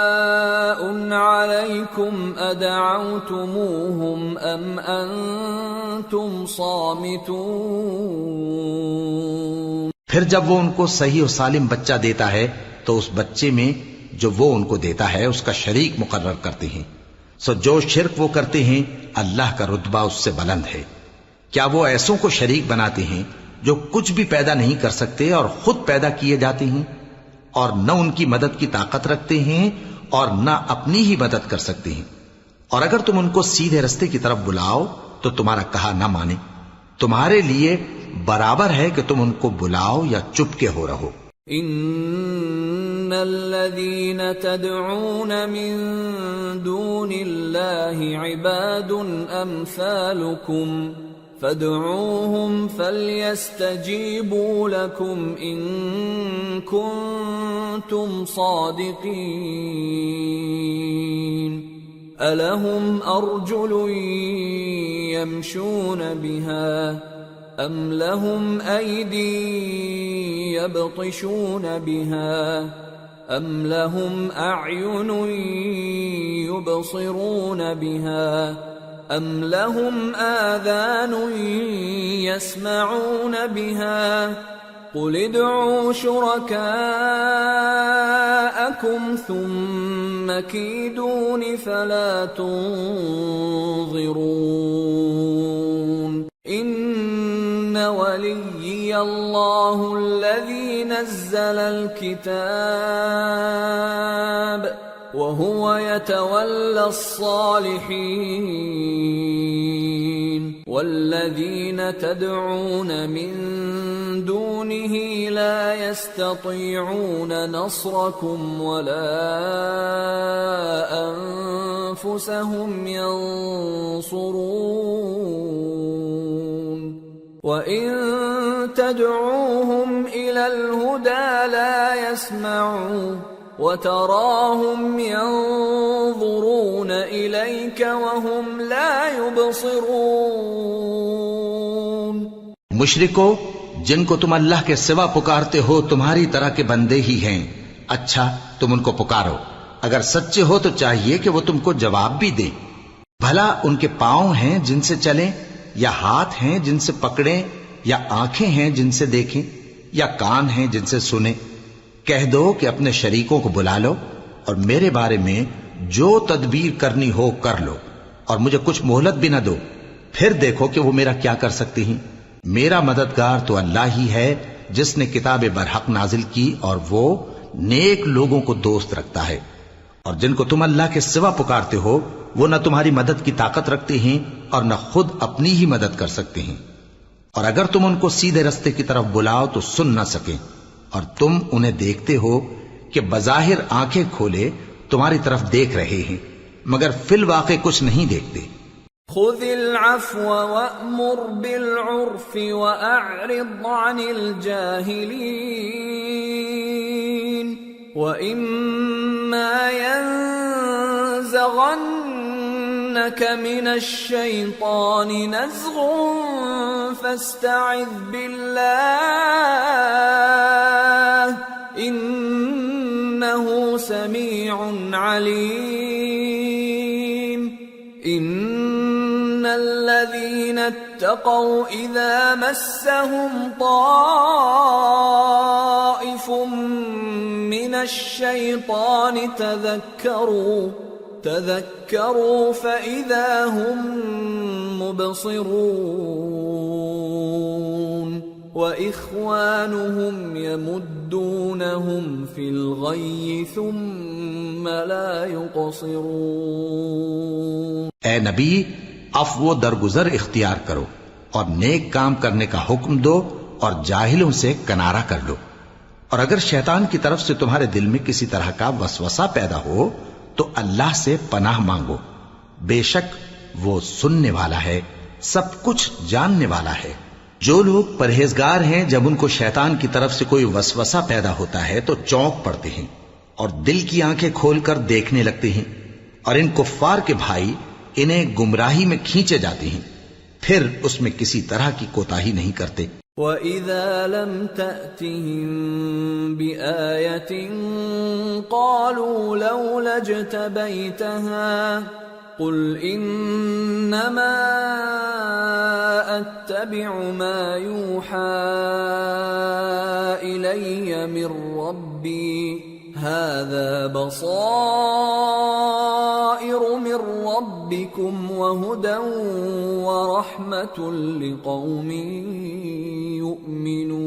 عَلَيْكُمْ أَدَعَوْتُمُوهُمْ أَمْ أَنْتُمْ صَامِتُونَ۔ پھر جب وہ ان کو صحیح و سالم بچہ دیتا ہے تو اس بچے میں جو وہ ان کو دیتا ہے اس کا شریک مقرر کرتے ہیں، سو جو شرک وہ کرتے ہیں اللہ کا رتبہ اس سے بلند ہے۔ کیا وہ ایسوں کو شریک بناتے ہیں جو کچھ بھی پیدا نہیں کر سکتے اور خود پیدا کیے جاتے ہیں اور نہ ان کی مدد کی طاقت رکھتے ہیں اور نہ اپنی ہی مدد کر سکتے ہیں؟ اور اگر تم ان کو سیدھے رستے کی طرف بلاؤ تو تمہارا کہا نہ مانے، تمہارے لیے برابر ہے کہ تم ان کو بلاؤ یا چپ کے ہو رہو۔ ان الذين تدعون من دون الله عباد امثالكم فادعوهم فليستجيبوا لكم إن كنتم صادقين ألهم أرجل يمشون بها أم لهم أيدي يبطشون بها أم لهم أعين يبصرون بها أم لهم آذان يسمعون بها قل ادعوا شركاءكم ثم كيدون فلا تنظرون إن وليي الله الذي نزل الكتاب وهو يتولى الصالحين والذين تدعون من دونه لا يستطيعون نصركم ولا أنفسهم ينصرون وَإِن تَدْعُوهُمْ إِلَى الْهُدَى لَا يَسْمَعُوا وَتَرَاهُمْ يَنظُرُونَ إِلَيْكَ وَهُمْ لَا يُبْصِرُونَ۔ مشرکو، جن کو تم اللہ کے سوا پکارتے ہو تمہاری طرح کے بندے ہی ہیں، اچھا تم ان کو پکارو، اگر سچے ہو تو چاہیے کہ وہ تم کو جواب بھی دیں۔ بھلا ان کے پاؤں ہیں جن سے چلیں، یا ہاتھ ہیں جن سے پکڑیں، یا آنکھیں ہیں جن سے دیکھیں، یا کان ہیں جن سے سنیں؟ کہہ دو کہ اپنے شریکوں کو بلا لو اور میرے بارے میں جو تدبیر کرنی ہو کر لو، اور مجھے کچھ مہلت بھی نہ دو، پھر دیکھو کہ وہ میرا کیا کر سکتے ہیں۔ میرا مددگار تو اللہ ہی ہے جس نے کتاب برحق نازل کی، اور وہ نیک لوگوں کو دوست رکھتا ہے۔ اور جن کو تم اللہ کے سوا پکارتے ہو وہ نہ تمہاری مدد کی طاقت رکھتے ہیں اور نہ خود اپنی ہی مدد کر سکتے ہیں، اور اگر تم ان کو سیدھے رستے کی طرف بلاؤ تو سن نہ سکیں، اور تم انہیں دیکھتے ہو کہ بظاہر آنکھیں کھولے تمہاری طرف دیکھ رہے ہیں مگر فی الواقع کچھ نہیں دیکھتے۔ خذ العفو وأمر بالعرف وأعرض عن الجاهلين وإما ينزغنك من الشيطان نزغ فاستعذ بالله إنه سميع عليم إن الذين اتقوا إذا مسهم طائف من الشيطان تذكروا فإذا هم مبصرون وإخوانهم يمدونهم في الغي ثم لا يقصرون۔ اے نبی، عفو و درگزر اختیار کرو اور نیک کام کرنے کا حکم دو اور جاہلوں سے کنارہ کر لو، اور اگر شیطان کی طرف سے تمہارے دل میں کسی طرح کا وسوسہ پیدا ہو تو اللہ سے پناہ مانگو، بے شک وہ سننے والا ہے، سب کچھ جاننے والا ہے۔ جو لوگ پرہیزگار ہیں جب ان کو شیطان کی طرف سے کوئی وسوسہ پیدا ہوتا ہے تو چونک پڑتے ہیں اور دل کی آنکھیں کھول کر دیکھنے لگتے ہیں، اور ان کفار کے بھائی انہیں گمراہی میں کھینچے جاتے ہیں، پھر اس میں کسی طرح کی کوتاہی نہیں کرتے۔ وَإِذَا لَمْ تَأْتِهِمْ بِآيَةٍ قَالُوا لَوْلَا اجْتَبَيْتَهَا قُلْ إِنَّمَا أَتَّبِعُ مَا يُوحَى إِلَيَّ مِنْ رَبِّي هَذَا بَصَائِرُ مِنْ رَبِّكُمْ وَهُدًى وَرَحْمَةٌ لِقَوْمٍ يُؤْمِنُونَ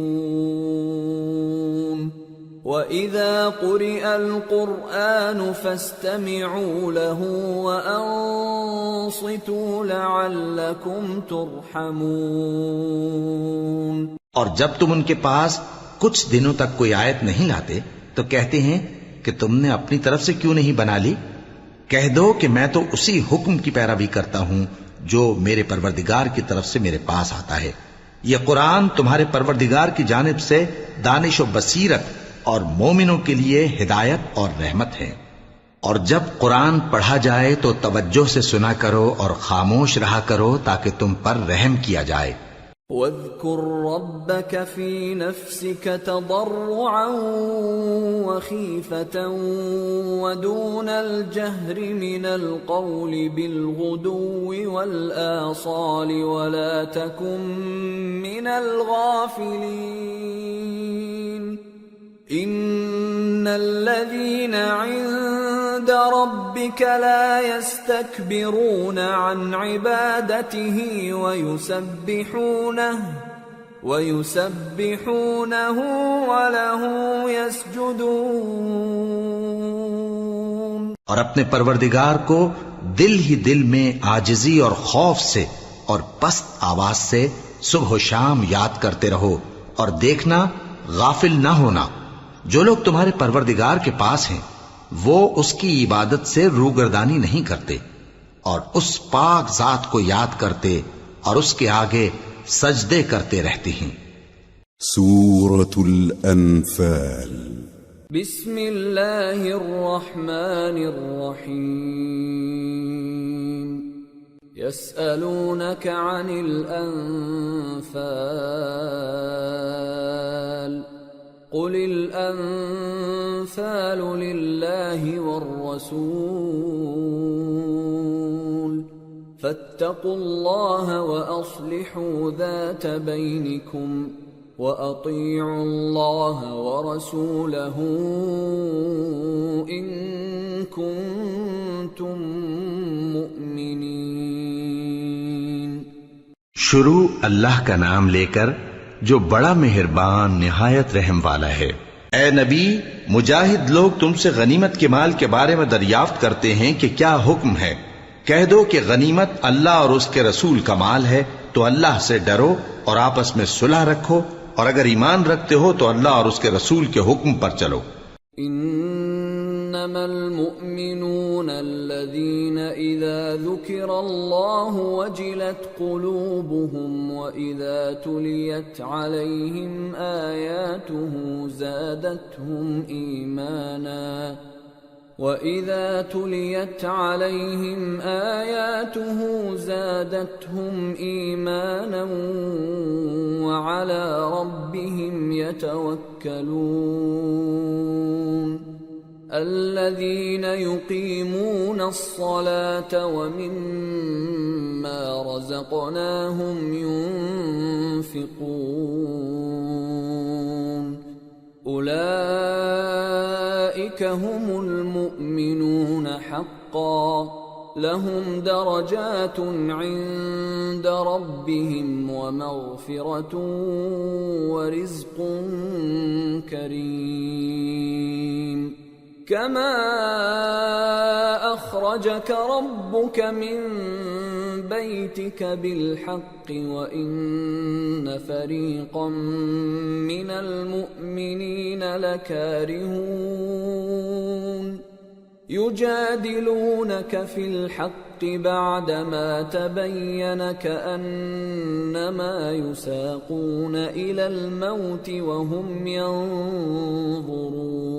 وَإِذَا قُرِئَ الْقُرْآنُ فَاسْتَمِعُوا لَهُ وَأَنصِتُوا لَعَلَّكُمْ تُرْحَمُونَ۔ اور جب تم ان کے پاس کچھ دنوں تک کوئی آیت نہیں لاتے تو کہتے ہیں کہ تم نے اپنی طرف سے کیوں نہیں بنا لی؟ کہہ دو کہ میں تو اسی حکم کی پیروی کرتا ہوں جو میرے پروردگار کی طرف سے میرے پاس آتا ہے۔ یہ قرآن تمہارے پروردگار کی جانب سے دانش و بصیرت اور مومنوں کے لیے ہدایت اور رحمت ہے۔ اور جب قرآن پڑھا جائے تو توجہ سے سنا کرو اور خاموش رہا کرو تاکہ تم پر رحم کیا جائے۔ وَاذْكُرْ رَبَّكَ فِي نَفْسِكَ تَضَرُّعًا وَخِيفَةً وَدُونَ الْجَهْرِ مِنَ الْقَوْلِ بِالْغُدُوِّ وَالْآصَالِ وَلَا تَكُن مِّنَ الْغَافِلِينَ إِنَّ الَّذِينَ عِندَ رَبِّكَ لَا يَسْتَكْبِرُونَ عَنْ عِبَادَتِهِ وَيُسَبِّحُونَهُ وَلَهُ يَسْجُدُونَ۔ اور اپنے پروردگار کو دل ہی دل میں عاجزی اور خوف سے اور پست آواز سے صبح و شام یاد کرتے رہو، اور دیکھنا غافل نہ ہونا، جو لوگ تمہارے پروردگار کے پاس ہیں وہ اس کی عبادت سے روگردانی نہیں کرتے اور اس پاک ذات کو یاد کرتے اور اس کے آگے سجدے کرتے رہتے ہیں۔ سورة الأنفال۔ بسم اللہ الرحمن الرحیم۔ يسألونك عن الأنفال قل الأنفال لله والرسول فاتقوا الله وأصلحوا ذات بينكم وأطيعوا الله ورسوله إن كنتم مؤمنين۔ شروع اللہ کا نام لے کر جو بڑا مہربان نہایت رحم والا ہے۔ اے نبی، مجاہد لوگ تم سے غنیمت کے مال کے بارے میں دریافت کرتے ہیں کہ کیا حکم ہے۔ کہہ دو کہ غنیمت اللہ اور اس کے رسول کا مال ہے، تو اللہ سے ڈرو اور آپس میں صلح رکھو، اور اگر ایمان رکھتے ہو تو اللہ اور اس کے رسول کے حکم پر چلو۔ إنما المؤمنون الذين إذا ذكر الله وجلت قلوبهم وإذا تليت عليهم آياته زادتهم إيمانا وَإِذَا تُلِيَتْ عَلَيْهِمْ آيَاتُهُ زَادَتْهُمْ إِيمَانًا وَعَلَى رَبِّهِمْ يَتَوَكَّلُونَ الَّذِينَ يُقِيمُونَ الصَّلَاةَ وَمِمَّا رَزَقْنَاهُمْ يُنْفِقُونَ أولئك هم المؤمنون حقا لهم درجات عند ربهم ومغفرة ورزق كريم كما أخرجك ربك من بيتك بالحق وإن فريقا من المؤمنين لكارهون يجادلونك في الحق بعدما تبين كأنما يساقون إلى الموت وهم ينظرون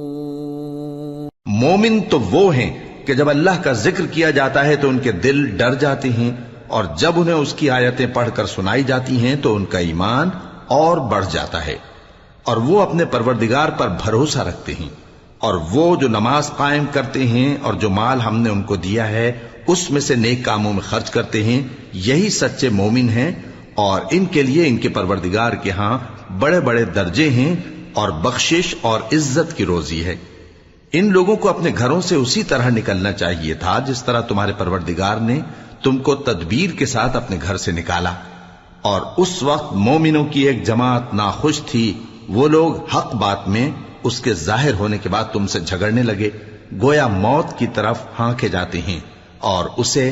مومن تو وہ ہیں کہ جب اللہ کا ذکر کیا جاتا ہے تو ان کے دل ڈر جاتے ہیں اور جب انہیں اس کی آیتیں پڑھ کر سنائی جاتی ہیں تو ان کا ایمان اور بڑھ جاتا ہے اور وہ اپنے پروردگار پر بھروسہ رکھتے ہیں اور وہ جو نماز قائم کرتے ہیں اور جو مال ہم نے ان کو دیا ہے اس میں سے نیک کاموں میں خرچ کرتے ہیں یہی سچے مومن ہیں اور ان کے لیے ان کے پروردگار کے ہاں بڑے بڑے درجے ہیں اور بخشش اور عزت کی روزی ہے۔ ان لوگوں کو اپنے گھروں سے اسی طرح نکلنا چاہیے تھا جس طرح تمہارے پروردگار نے تم کو تدبیر کے ساتھ اپنے گھر سے نکالا، اور اس وقت مومنوں کی ایک جماعت ناخوش تھی، وہ لوگ حق بات میں اس کے ظاہر ہونے کے بعد تم سے جھگڑنے لگے، گویا موت کی طرف ہانکے جاتے ہیں اور اسے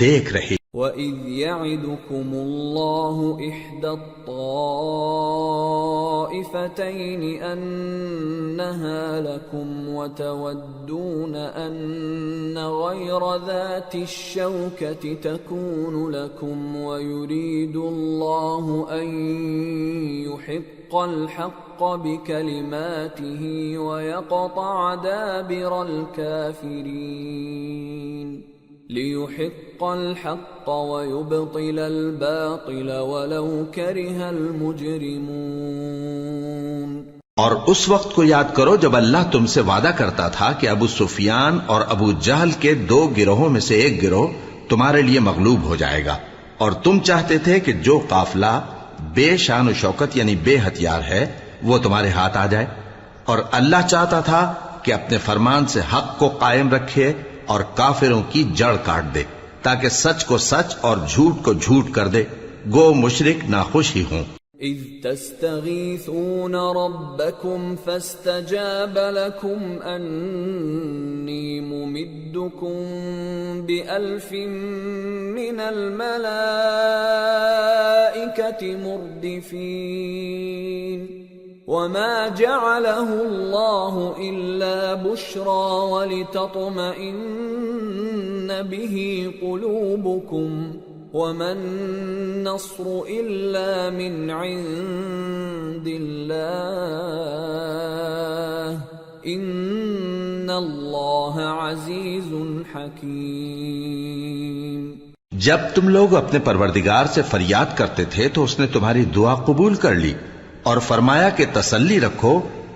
دیکھ رہے۔ وَإِذْ يَعِدُكُمُ اللَّهُ إِحْدَى الطَّائِفَتَيْنِ أَنَّهَا لَكُمْ وَتَوَدُّونَ أَنَّ غَيْرَ ذَاتِ الشَّوْكَةِ تَكُونُ لَكُمْ وَيُرِيدُ اللَّهُ أَن يُحِقَّ الْحَقَّ بِكَلِمَاتِهِ وَيَقْطَعَ دَابِرَ الْكَافِرِينَ لِيُحِقَّ الْحَقَّ وَيُبْطِلَ الْبَاطِلَ وَلَوْ كَرِهَ الْمُجْرِمُونَ۔ اور اس وقت کو یاد کرو جب اللہ تم سے وعدہ کرتا تھا کہ ابو سفیان اور ابو جہل کے دو گروہوں میں سے ایک گروہ تمہارے لیے مغلوب ہو جائے گا، اور تم چاہتے تھے کہ جو قافلہ بے شان و شوکت یعنی بے ہتھیار ہے وہ تمہارے ہاتھ آ جائے، اور اللہ چاہتا تھا کہ اپنے فرمان سے حق کو قائم رکھے اور کافروں کی جڑ کاٹ دے تاکہ سچ کو سچ اور جھوٹ کو جھوٹ کر دے، گو مشرک ناخوش ہی ہوں۔ اذ تستغیثون ربکم فاستجاب لکم انی ممدکم بألف من الملائکة مردفین وما جعله الله إلا بشرى ولتطمئن به قلوبكم وما النصر إلا من عند الله إن الله عزيز حكيم۔ جب تم لوگ اپنے پروردگار سے فریاد کرتے تھے تو اس نے تمہاری دعا قبول کر لی اور فرمایا کہ تسلی رکھو،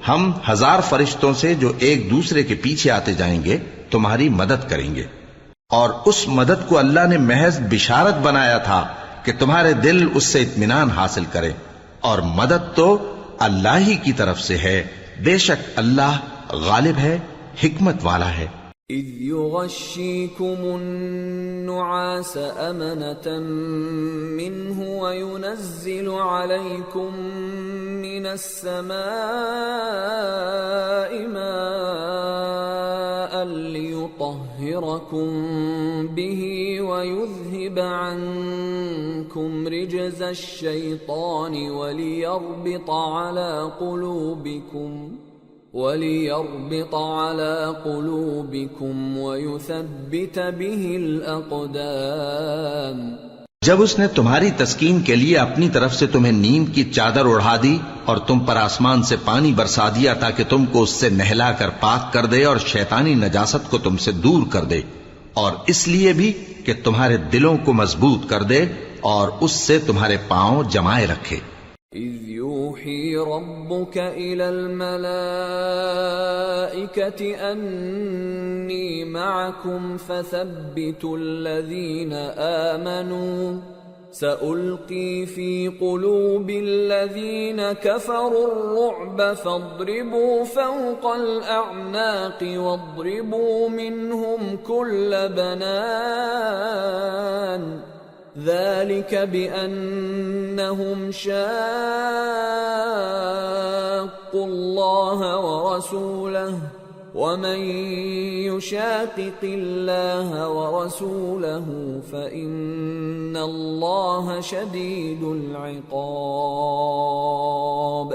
ہم 1000 فرشتوں سے جو ایک دوسرے کے پیچھے آتے جائیں گے تمہاری مدد کریں گے، اور اس مدد کو اللہ نے محض بشارت بنایا تھا کہ تمہارے دل اس سے اطمینان حاصل کرے، اور مدد تو اللہ ہی کی طرف سے ہے، بے شک اللہ غالب ہے، حکمت والا ہے۔ اذ يغشيكم النعاس أمنة منه وينزل عليكم من السماء ماء ليطهركم به ويذهب عنكم رجز الشيطان وليربط على قلوبكم وَلِيَرْبِطَ عَلَى قُلُوبِكُمْ وَيُثَبِّتَ بِهِ الْأَقْدَامَ۔ جب اس نے تمہاری تسکین کے لیے اپنی طرف سے تمہیں نیند کی چادر اڑھا دی اور تم پر آسمان سے پانی برسا دیا تاکہ تم کو اس سے نہلا کر پاک کر دے اور شیطانی نجاست کو تم سے دور کر دے، اور اس لیے بھی کہ تمہارے دلوں کو مضبوط کر دے اور اس سے تمہارے پاؤں جمائے رکھے۔ إِذْ يُوحِي رَبُّكَ إِلَى الْمَلَائِكَةِ أَنِّي مَعَكُمْ فَثَبِّتُوا الَّذِينَ آمَنُوا سَأُلْقِي فِي قُلُوبِ الَّذِينَ كَفَرُوا الرُّعْبَ فَاضْرِبُوا فَوْقَ الْأَعْنَاقِ وَاضْرِبُوا مِنْهُمْ كُلَّ بَنَانٍ ذلك بأنهم شاقوا الله ورسوله ومن يشاقق الله ورسوله فإن الله شديد العقاب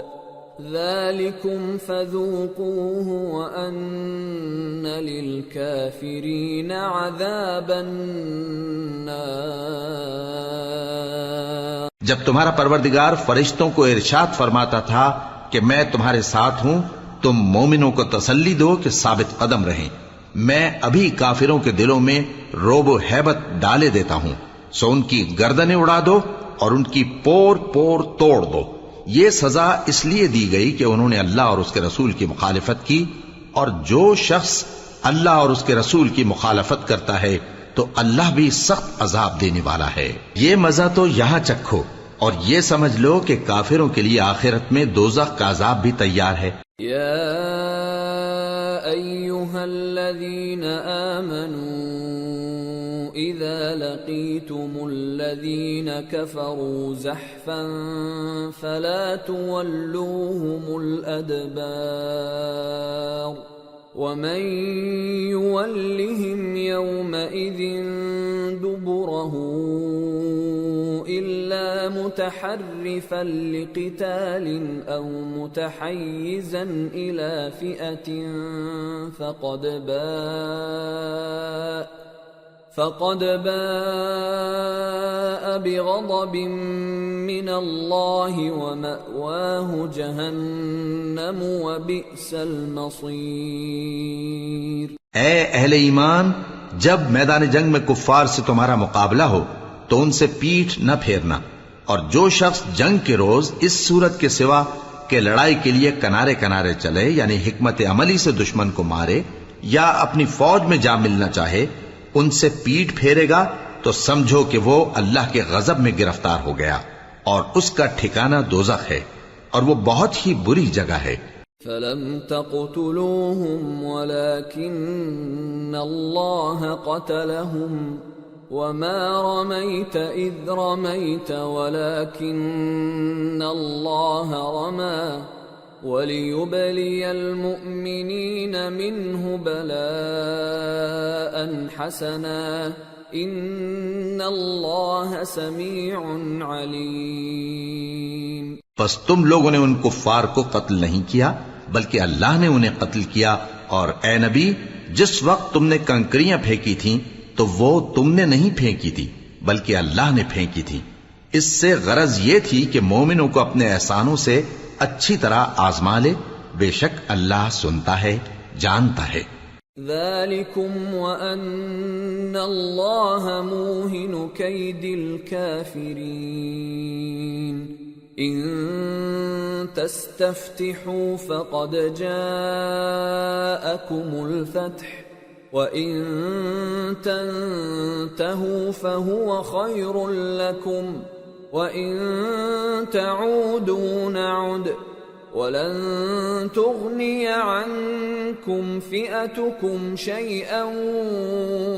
ذلكم فذوقوه وأن للكافرين عذاب النار۔ جب تمہارا پروردگار فرشتوں کو ارشاد فرماتا تھا کہ میں تمہارے ساتھ ہوں، تم مومنوں کو تسلی دو کہ ثابت قدم رہیں، میں ابھی کافروں کے دلوں میں رعب و ہیبت ڈالے دیتا ہوں، سو ان کی گردنیں اڑا دو اور ان کی پور پور توڑ دو۔ یہ سزا اس لیے دی گئی کہ انہوں نے اللہ اور اس کے رسول کی مخالفت کی، اور جو شخص اللہ اور اس کے رسول کی مخالفت کرتا ہے تو اللہ بھی سخت عذاب دینے والا ہے۔ یہ مزہ تو یہاں چکھو اور یہ سمجھ لو کہ کافروں کے لیے آخرت میں دوزخ کا عذاب بھی تیار ہے۔ یا ایھا الذین آمنوا اذا لقیتم الذین کفروا زحفا فلا تولوهم الادبار ومن يولهم يومئذ دبره إلا متحرفا لقتال أو متحيزا إلى فئة فقد باء بغضب من الله ومأواه جهنم وبئس المصير۔ اے اہل ایمان، جب میدان جنگ میں کفار سے تمہارا مقابلہ ہو تو ان سے پیٹھ نہ پھیرنا، اور جو شخص جنگ کے روز اس صورت کے سوا کہ لڑائی کے لیے کنارے کنارے چلے، یعنی حکمت عملی سے دشمن کو مارے یا اپنی فوج میں جا ملنا چاہے، ان سے پیٹ پھیرے گا تو سمجھو کہ وہ اللہ کے غضب میں گرفتار ہو گیا، اور اس کا ٹھکانہ دوزخ ہے، اور وہ بہت ہی بری جگہ ہے۔ فَلَمْ تَقْتُلُوهُمْ وَلَكِنَّ اللَّهَ قَتَلَهُمْ وَمَا رَمَيْتَ إِذْ رَمَيْتَ وَلَكِنَّ اللَّهَ رَمَى وَلِيُبْلِيَ الْمُؤْمِنِينَ مِنْهُ بَلَاءً حَسَنًا إِنَّ اللَّهَ سَمِيعٌ عَلِيمٌ۔ پس تم لوگوں نے ان کفار کو قتل نہیں کیا بلکہ اللہ نے انہیں قتل کیا، اور اے نبی، جس وقت تم نے کنکریاں پھینکی تھیں تو وہ تم نے نہیں پھینکی تھی بلکہ اللہ نے پھینکی تھی۔ اس سے غرض یہ تھی کہ مومنوں کو اپنے احسانوں سے اچھی طرح آزما لے، بے شک اللہ سنتا ہے، جانتا ہے۔ ذَلِكُمْ وَأَنَّ اللَّهَ مُوهِنُ كَيْدِ الْكَافِرِينَ إِن تَسْتَفْتِحُوا فَقَدْ جَاءَكُمُ الْفَتْحُ وَإِن تَنْتَهُوا فَهُوَ خَيْرٌ لَكُمْ وَإِن تَعُودُوا نَعُدْ وَلَن تُغْنِيَ عَنكُمْ فِئَتُكُمْ شَيْئًا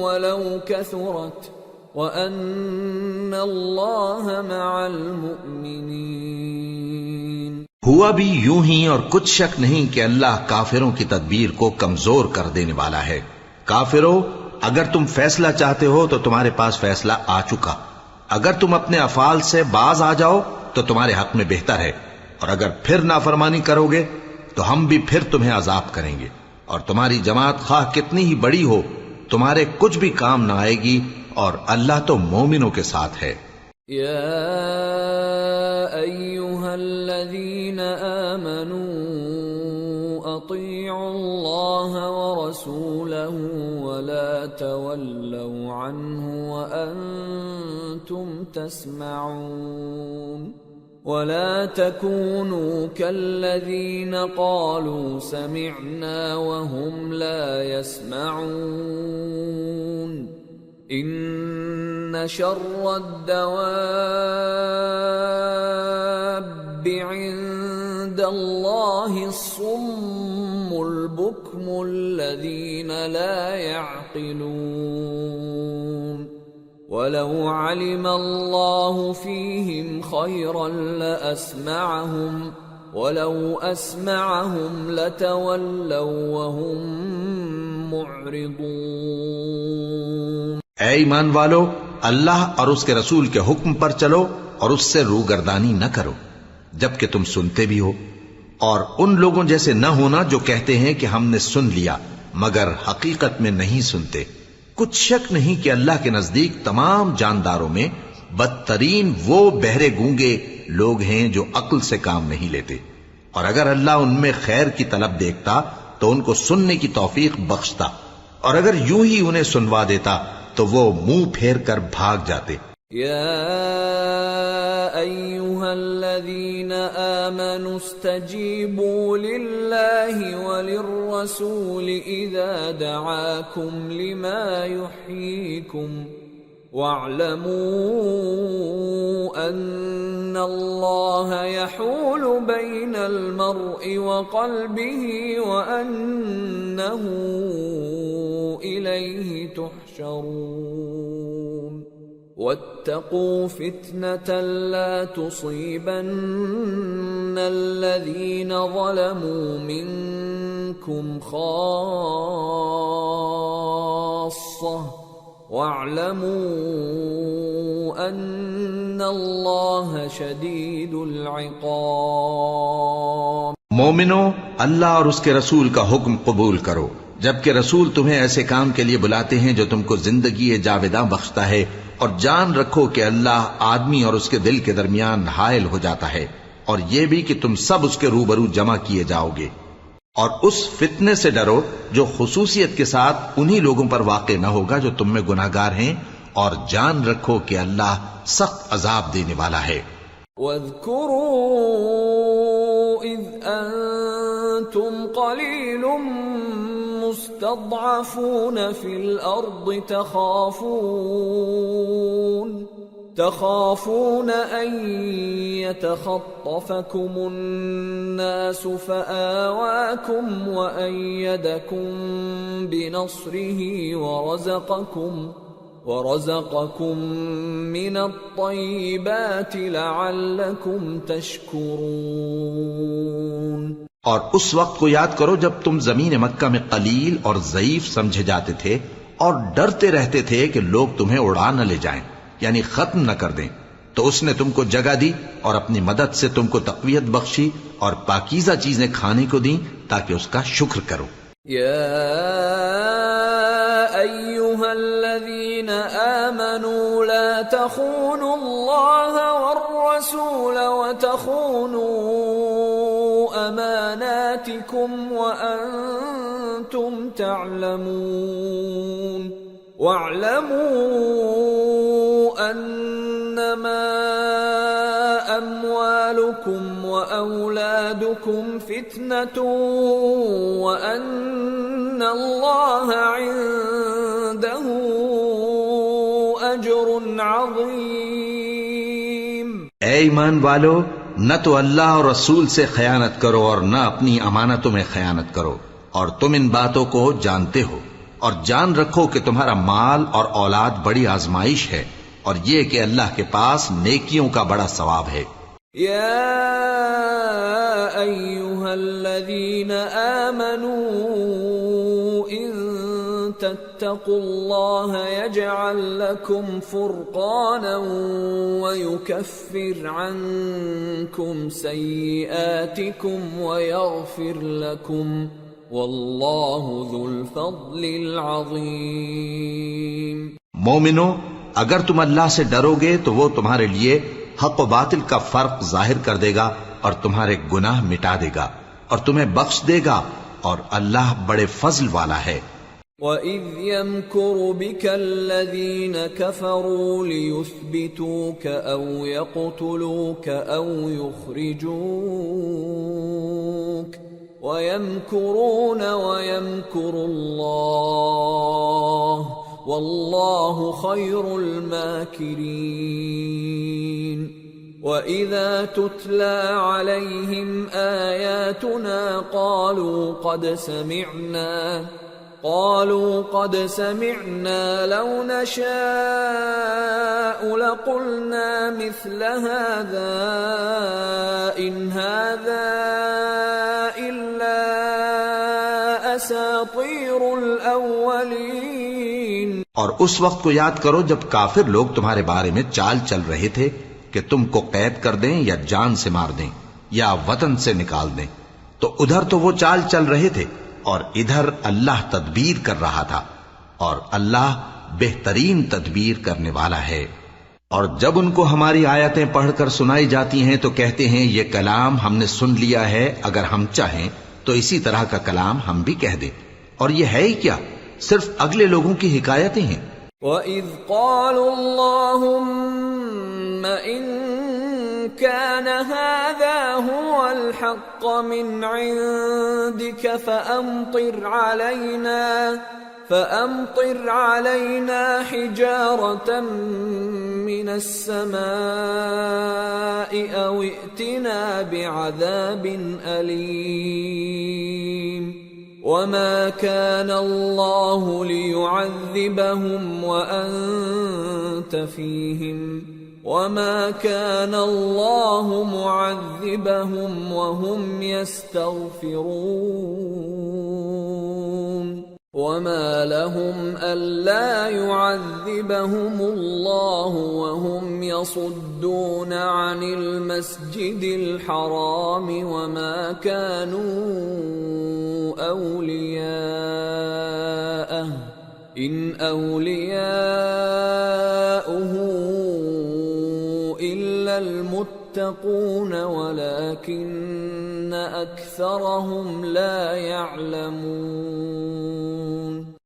وَلَوْ كَثُرَتْ وَأَنَّ اللَّهَ مَعَ الْمُؤْمِنِينَ۔ ہوا بھی یوں ہی، اور کچھ شک نہیں کہ اللہ کافروں کی تدبیر کو کمزور کر دینے والا ہے۔ کافروں، اگر تم فیصلہ چاہتے ہو تو تمہارے پاس فیصلہ آ چکا، اگر تم اپنے افعال سے باز آ جاؤ تو تمہارے حق میں بہتر ہے، اور اگر پھر نافرمانی کرو گے تو ہم بھی پھر تمہیں عذاب کریں گے، اور تمہاری جماعت خواہ کتنی ہی بڑی ہو تمہارے کچھ بھی کام نہ آئے گی، اور اللہ تو مومنوں کے ساتھ ہے۔ یا ایھا الذین آمنوا اطیعوا اللہ ورسولہ ولا تولوا عنہ وانتم تسمعون ولا تكونوا كالذين قالوا سمعنا وهم لا يسمعون ان شر الدواب عند الله الصم البكم الذين لا يعقلون وَلَوْ عَلِمَ اللَّهُ فِيهِمْ خَيْرًا لَأَسْمَعَهُمْ وَلَوْ أَسْمَعَهُمْ لَتَوَلَّوْا وَهُمْ مُعْرِضُونَ۔ اے ایمان والو، اللہ اور اس کے رسول کے حکم پر چلو اور اس سے روگردانی نہ کرو جبکہ تم سنتے بھی ہو، اور ان لوگوں جیسے نہ ہونا جو کہتے ہیں کہ ہم نے سن لیا مگر حقیقت میں نہیں سنتے۔ کچھ شک نہیں کہ اللہ کے نزدیک تمام جانداروں میں بدترین وہ بہرے گونگے لوگ ہیں جو عقل سے کام نہیں لیتے، اور اگر اللہ ان میں خیر کی طلب دیکھتا تو ان کو سننے کی توفیق بخشتا، اور اگر یوں ہی انہیں سنوا دیتا تو وہ منہ پھیر کر بھاگ جاتے۔ یا ایھا الذین آمنوا استجیبوا للہ وللرسول اذا دعاکم لما یحییکم واعلموا ان اللہ یحول بین المرء وقلبہ وانہ الیہ تحشرون واتقوا فتنة لا تصيبن الذين ظلموا منكم خاصة واعلموا أن الله شديد العقاب۔ مومنو، اللہ اور اس کے رسول کا حکم قبول کرو جبکہ رسول تمہیں ایسے کام کے لیے بلاتے ہیں جو تم کو زندگی جاوداں بخشتا ہے، اور جان رکھو کہ اللہ آدمی اور اس کے دل کے درمیان حائل ہو جاتا ہے، اور یہ بھی کہ تم سب اس کے روبرو جمع کیے جاؤ گے، اور اس فتنے سے ڈرو جو خصوصیت کے ساتھ انہی لوگوں پر واقع نہ ہوگا جو تم میں گناہگار ہیں، اور جان رکھو کہ اللہ سخت عذاب دینے والا ہے۔ وَاذْكُرُوا إِذْ أَنْتُمْ قَلِيلٌ مستضعفون في الأرض تخافون أن يتخطفكم الناس فآواكم وأيدكم بنصره ورزقكم من الطيبات لعلكم تشكرون۔ اور اس وقت کو یاد کرو جب تم زمین مکہ میں قلیل اور ضعیف سمجھے جاتے تھے اور ڈرتے رہتے تھے کہ لوگ تمہیں اڑا نہ لے جائیں، یعنی ختم نہ کر دیں، تو اس نے تم کو جگہ دی اور اپنی مدد سے تم کو تقویت بخشی اور پاکیزہ چیزیں کھانے کو دیں تاکہ اس کا شکر کرو۔ یا ایھا الذین آمنوا لا تخونوا اللہ والرسول وتخونوا أماناتكم وأنتم تعلمون واعلموا أنما أموالكم وأولادكم فتنة وأن الله عنده أجر عظيم۔ اے ایمان والو، نہ تو اللہ اور رسول سے خیانت کرو اور نہ اپنی امانتوں میں خیانت کرو، اور تم ان باتوں کو جانتے ہو، اور جان رکھو کہ تمہارا مال اور اولاد بڑی آزمائش ہے، اور یہ کہ اللہ کے پاس نیکیوں کا بڑا ثواب ہے۔ یا ایھا الذین آمنوا ان واتقوا الله يجعل لكم فرقانا ويكفر عنكم سيئاتكم ويغفر لكم والله ذو الفضل العظيم۔ مومنو، اگر تم اللہ سے ڈرو گے تو وہ تمہارے لیے حق و باطل کا فرق ظاہر کر دے گا اور تمہارے گناہ مٹا دے گا اور تمہیں بخش دے گا، اور اللہ بڑے فضل والا ہے۔ وَإِذْ يَمْكُرُ بِكَ الَّذِينَ كَفَرُوا لِيُثْبِتُوكَ أَوْ يَقْتُلُوكَ أَوْ يُخْرِجُوكَ وَيَمْكُرُونَ وَيَمْكُرُ اللَّهُ وَاللَّهُ خَيْرُ الْمَاكِرِينَ۔ وَإِذَا تُتْلَى عَلَيْهِمْ آيَاتُنَا قالوا قد سمعنا لو نشاء لقلنا مثل هذا إن هذا إلا أساطير الأولين۔ اور اس وقت کو یاد کرو جب کافر لوگ تمہارے بارے میں چال چل رہے تھے کہ تم کو قید کر دیں یا جان سے مار دیں یا وطن سے نکال دیں، تو ادھر تو وہ چال چل رہے تھے اور ادھر اللہ تدبیر کر رہا تھا، اور اللہ بہترین تدبیر کرنے والا ہے۔ اور جب ان کو ہماری آیتیں پڑھ کر سنائی جاتی ہیں تو کہتے ہیں یہ کلام ہم نے سن لیا ہے، اگر ہم چاہیں تو اسی طرح کا کلام ہم بھی کہہ دیں، اور یہ ہے ہی کیا، صرف اگلے لوگوں کی حکایتیں ہیں۔ وَإِذْ قَالُوا اللَّهُمَّ إِن كَانَ هَذَا هُوَ الْحَقَّ مِنْ عِندِكَ فَأَمْطِرْ عَلَيْنَا حِجَارَةً مِّنَ السَّمَاءِ أَوْ ائْتِنَا بِعَذَابٍ أَلِيمٍ۔ وَمَا كَانَ اللَّهُ لِيُعَذِّبَهُمْ وَأَنْتَ فِيهِمْ وَمَا كَانَ اللَّهُ مُعَذِّبَهُمْ وَهُمْ يَسْتَغْفِرُونَ وَمَا لَهُمْ أَلَّا يُعَذِّبَهُمُ اللَّهُ وَهُمْ يَصُدُّونَ عَنِ الْمَسْجِدِ الْحَرَامِ وَمَا كَانُوا أَوْلِيَاءَهُ إِنْ أَوْلِيَاؤُهُ إِلَّا الْمُتَّقُونَ وَلَكِنَّ أَكْثَرَهُمْ لَا يَعْلَمُونَ۔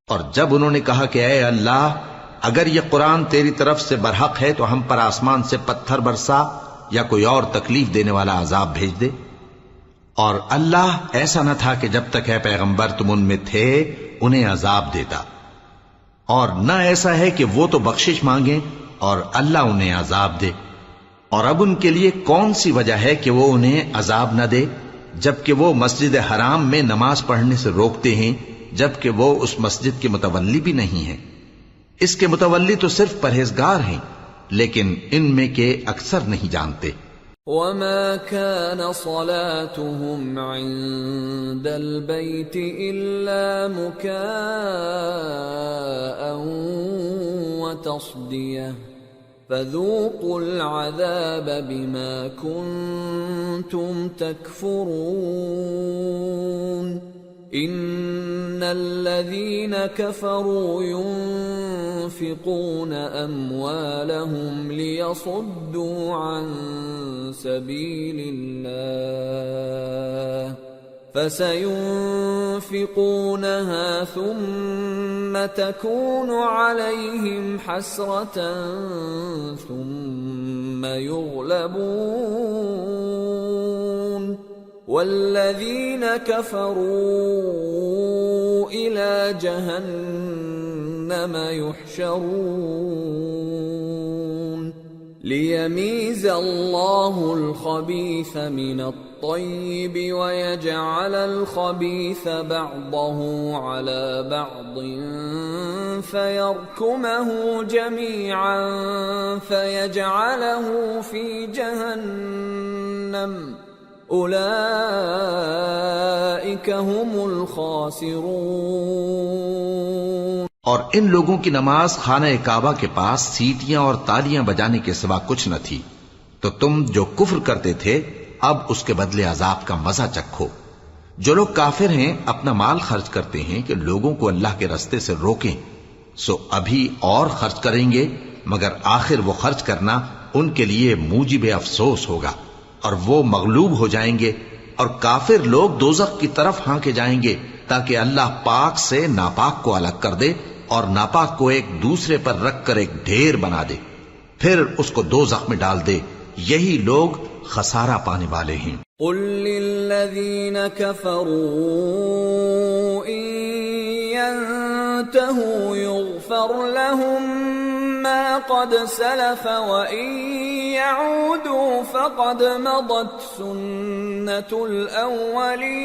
اور جب انہوں نے کہا کہ اے اللہ، اگر یہ قرآن تیری طرف سے برحق ہے تو ہم پر آسمان سے پتھر برسا یا کوئی اور تکلیف دینے والا عذاب بھیج دے، اور اللہ ایسا نہ تھا کہ جب تک ہے پیغمبر تم ان میں تھے انہیں عذاب دیتا، اور نہ ایسا ہے کہ وہ تو بخشش مانگیں اور اللہ انہیں عذاب دے۔ اور اب ان کے لیے کون سی وجہ ہے کہ وہ انہیں عذاب نہ دے، جبکہ وہ مسجد حرام میں نماز پڑھنے سے روکتے ہیں، جبکہ وہ اس مسجد کے متولی بھی نہیں ہیں۔ اس کے متولی تو صرف پرہیزگار ہیں، لیکن ان میں کے اکثر نہیں جانتے۔ وَمَا كَانَ صَلَاتُهُمْ عِندَ الْبَيْتِ إِلَّا مُكَاءً وَتَصْدِيَةً فَذُوقُوا الْعَذَابَ بِمَا كُنتُمْ تَكْفُرُونَ۔ إِنَّ الَّذِينَ كَفَرُوا يُنْفِقُونَ أَمْوَالَهُمْ لِيَصُدُّوا عَنْ سَبِيلِ اللَّهِ فَسَيُنْفِقُونَهَا ثُمَّ تَكُونُ عَلَيْهِمْ حَسْرَةً ثُمَّ يُغْلَبُونَ وَالَّذِينَ كَفَرُوا إِلَى جَهَنَّمَ يُحْشَرُونَ لِيَمِيزَ اللَّهُ الْخَبِيثَ مِنَ الطَّيِّبِ وَيَجْعَلَ الْخَبِيثَ بَعْضَهُ عَلَى بَعْضٍ فَيَرْكُمَهُ جَمِيعًا فَيَجْعَلَهُ فِي جَهَنَّمَ أُولَئِكَ هُمُ الْخَاسِرُونَ۔ اور ان لوگوں کی نماز خانہ کعبہ کے پاس سیٹیاں اور تالیاں بجانے کے سوا کچھ نہ تھی، تو تم جو کفر کرتے تھے اب اس کے بدلے عذاب کا مزہ چکھو۔ جو لوگ کافر ہیں اپنا مال خرچ کرتے ہیں کہ لوگوں کو اللہ کے رستے سے روکیں، سو ابھی اور خرچ کریں گے، مگر آخر وہ خرچ کرنا ان کے لیے موجب افسوس ہوگا، اور وہ مغلوب ہو جائیں گے، اور کافر لوگ دوزخ کی طرف ہانکے جائیں گے تاکہ اللہ پاک سے ناپاک کو الگ کر دے اور ناپاک کو ایک دوسرے پر رکھ کر ایک ڈھیر بنا دے، پھر اس کو دوزخ میں ڈال دے۔ یہی لوگ خسارہ پانے والے ہیں۔ قل للذین کفروا ان ينتهوا يغفر لهم ما قد سلف وان يعودوا فقد مضت سنة الاولین۔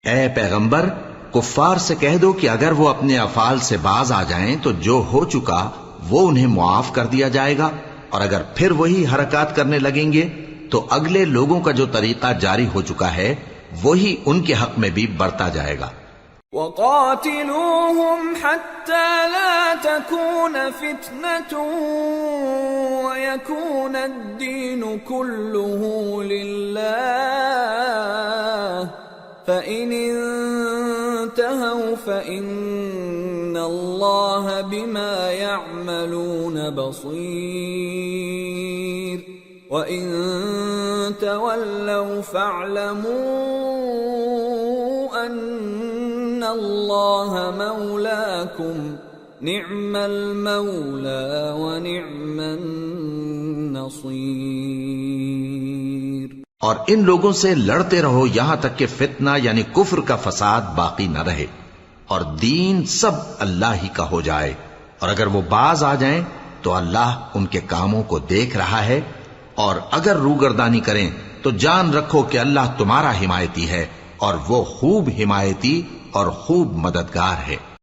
اے پیغمبر، کفار سے کہہ دو کہ اگر وہ اپنے افعال سے باز آ جائیں تو جو ہو چکا وہ انہیں معاف کر دیا جائے گا، اور اگر پھر وہی حرکات کرنے لگیں گے تو اگلے لوگوں کا جو طریقہ جاری ہو چکا ہے وہی ان کے حق میں بھی برتا جائے گا۔ وَقَاتِلُوهُمْ حَتَّى لَا تَكُونَ فِتْنَةٌ وَيَكُونَ الدِّينُ كُلُّهُ لِلَّهِ فَإِنِ انتهوا فَإِنَّ اللَّهَ بِمَا يَعْمَلُونَ بَصِيرٌ وَإِن تَوَلَّوْا فَاعْلَمُوا أَنَّ اللَّهَ مَوْلَاكُمْ نِعْمَ الْمَوْلَى وَنِعْمَ النَّصِيرُ۔ اور ان لوگوں سے لڑتے رہو یہاں تک کہ فتنہ یعنی کفر کا فساد باقی نہ رہے، اور دین سب اللہ ہی کا ہو جائے، اور اگر وہ باز آ جائیں تو اللہ ان کے کاموں کو دیکھ رہا ہے، اور اگر روگردانی کریں تو جان رکھو کہ اللہ تمہارا حمایتی ہے، اور وہ خوب حمایتی اور خوب مددگار ہے۔